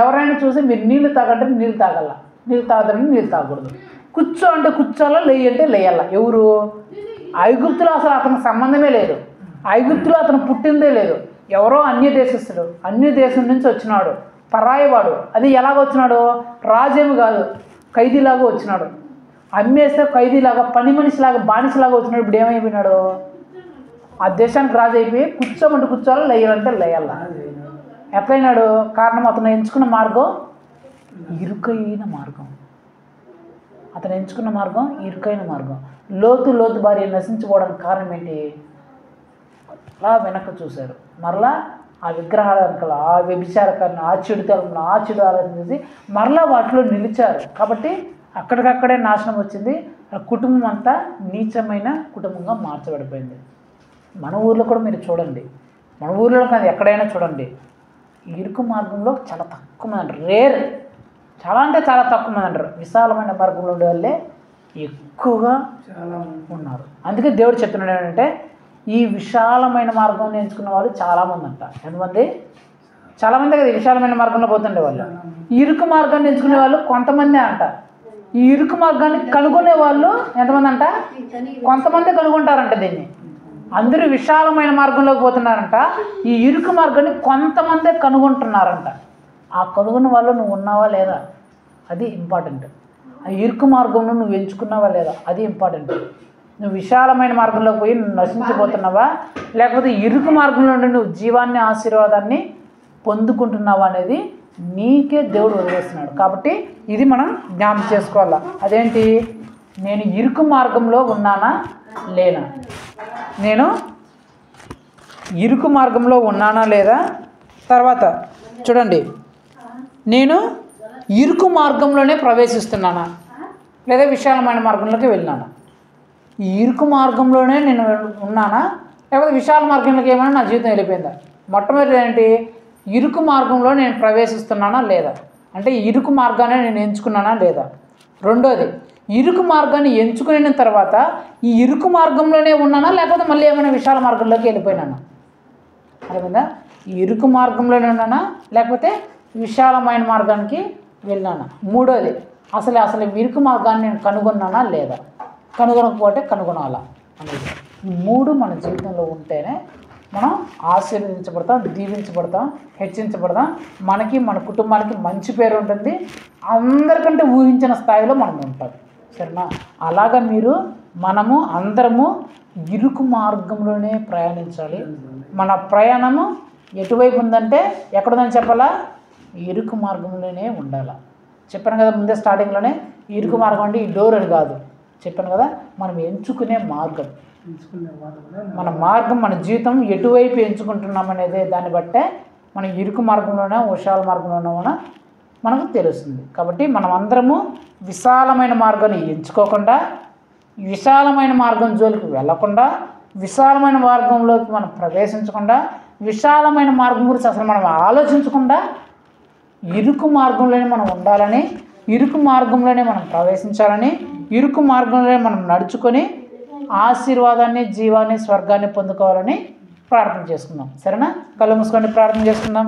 ఎవరైనా చూసి మీరు నీళ్ళు తాగంటే నీళ్ళు తాగల, నీళ్ళు తాగదంటే నీళ్ళు తాగకూడదు, కూర్చోాలా లేయంటే లేయాల. ఎవరు? ఐగుప్తులో అసలు అతనికి సంబంధమే లేదు, ఐగుప్తులో అతను పుట్టిందే లేదు, ఎవరో అన్య దేశస్తుడు, అన్య దేశం నుంచి వచ్చినాడు, పరాయివాడు. అది ఎలాగ వచ్చినాడు? రాజేమి కాదు, ఖైదీలాగా వచ్చినాడు. అమ్మేస్తే ఖైదీలాగా, పని మనిషిలాగా, బానిసలాగా వచ్చినాడు. ఇప్పుడు ఏమైపోయినాడు? ఆ దేశానికి రాజు అయిపోయి కూర్చోాలా లేయాలంటే లేయాల. ఎట్లయినాడు? కారణం అతను ఎంచుకున్న మార్గం ఇరుకైన మార్గం. అతను ఎంచుకున్న మార్గం ఇరుకైన మార్గం. లోతు భార్య నశించుకోవడానికి కారణం ఏంటి? అలా వెనక్కి చూశారు. మరలా ఆ విగ్రహాల వెనకాల, ఆ వ్యభిచారకాలను, ఆ చెడు ఆలోచన చేసి మరలా వాటిలో నిలిచారు. కాబట్టి అక్కడికక్కడే నాశనం వచ్చింది. ఆ కుటుంబం అంతా నీచమైన కుటుంబంగా మార్చబడిపోయింది. మన ఊర్లో కూడా మీరు చూడండి, మన ఊర్లో కాదు ఎక్కడైనా చూడండి, ఇరుకు మార్గంలో చాలా తక్కువ మంది అంటారు, రేర్, చాలా అంటే చాలా తక్కువ మంది అంటారు. విశాలమైన మార్గంలో ఉండే వాళ్ళే ఎక్కువగా ఉన్నారు. అందుకే దేవుడు చెప్తున్నాడు ఏంటంటే ఈ విశాలమైన మార్గం ఎంచుకున్న వాళ్ళు చాలామంది అంట. ఎంతమంది? చాలామంది కదా విశాలమైన మార్గంలో పోతుండే వాళ్ళు. ఇరుకు మార్గాన్ని ఎంచుకునే వాళ్ళు కొంతమందే అంట. ఈ ఇరుకు మార్గాన్ని కనుగొనే వాళ్ళు ఎంతమంది అంట? కొంతమంది కనుగొంటారంట. దీన్ని అందరూ విశాలమైన మార్గంలోకి పోతున్నారంట, ఈ ఇరుకు మార్గాన్ని కొంతమందే కనుగొంటున్నారంట. ఆ కనుగొన్న వాళ్ళు నువ్వు ఉన్నావా లేదా అది ఇంపార్టెంట్. ఆ ఇరుకు మార్గంలో నువ్వు ఎంచుకున్నావా లేదా అది ఇంపార్టెంట్. నువ్వు విశాలమైన మార్గంలోకి పోయి నువ్వు నశించిపోతున్నావా, లేకపోతే ఇరుకు మార్గంలో నుండి నువ్వు జీవాన్ని, ఆశీర్వాదాన్ని పొందుకుంటున్నావా అనేది నీకే దేవుడు వదిలేస్తున్నాడు. కాబట్టి ఇది మనం జ్ఞాపకం చేసుకోవాలా. అదేంటి? నేను ఇరుకు మార్గంలో ఉన్నానా లేనా? నేను ఇరుకు మార్గంలో ఉన్నానా లేదా? తర్వాత చూడండి, నేను ఇరుకు మార్గంలోనే ప్రవేశిస్తున్నానా లేదా విశాలమైన మార్గంలోకి వెళ్ళినానా? ఈ ఇరుకు మార్గంలోనే నేను ఉన్నానా లేకపోతే విశాల మార్గంలోకి ఏమైనా నా జీవితం వెళ్ళిపోయిందా? మొట్టమొదటి ఏంటి? ఇరుకు మార్గంలో నేను ప్రవేశిస్తున్నానా లేదా, అంటే ఇరుకు మార్గాన్ని నేను ఎంచుకున్నానా లేదా. రెండోది, ఇరుకు మార్గాన్ని ఎంచుకున్న తర్వాత ఈ ఇరుకు మార్గంలోనే ఉన్నానా లేకపోతే మళ్ళీ ఏమైనా విశాల మార్గంలోకి వెళ్ళిపోయినానా? అర్థమైందా? ఈ ఇరుకు మార్గంలోనే ఉన్నానా లేకపోతే విశాలమైన మార్గానికి వెళ్ళినానా? మూడోది, అసలు ఇరుకు మార్గాన్ని నేను కనుగొన్నానా లేదా, కనుగొనకపోతే కనుగొనాలా అనేది. ఈ మూడు మన జీవితంలో ఉంటేనే మనం ఆశీర్వదించబడతాం, దీవించబడతాం, హెచ్చించబడతాం. మనకి, మన కుటుంబానికి మంచి పేరు ఉంటుంది, అందరికంటే ఊహించిన స్థాయిలో మనం ఉంటాం. సరేనా? అలాగా మనము అందరము ఇరుకు మార్గంలోనే ప్రయాణించాలి. మన ప్రయాణము ఎటువైపు ఉందంటే ఎక్కడుందని చెప్పాలా? ఇరుకు మార్గంలోనే ఉండాలి. చెప్పాను కదా ముందే స్టార్టింగ్లోనే, ఇరుకు మార్గం అంటే ఈ డోర్ అని కాదు చెప్పాను కదా, మనం ఎంచుకునే మార్గం. మన మార్గం, మన జీవితం ఎటువైపు ఎంచుకుంటున్నామనేది దాన్ని బట్టే మనం ఇరుకు మార్గంలోనే విశాల మార్గంలోనే మనకు తెలుస్తుంది. కాబట్టి మనం అందరము విశాలమైన మార్గాన్ని ఎంచుకోకుండా, విశాలమైన మార్గం జోలికి వెళ్ళకుండా, విశాలమైన మార్గంలోకి మనం ప్రవేశించకుండా, విశాలమైన మార్గం గురించి అసలు మనం ఆలోచించకుండా ఇరుకు మార్గంలోనే మనం ఉండాలని, ఇరుకు మార్గంలోనే మనం ప్రవేశించాలని, ఇరుకు మార్గంలోనే మనం నడుచుకొని ఆశీర్వాదాన్ని, జీవాన్ని, స్వర్గాన్ని పొందుకోవాలని ప్రార్థన చేసుకుందాం. సరేనా? కళ్ళు మూసుకొని ప్రార్థన చేసుకుందాం.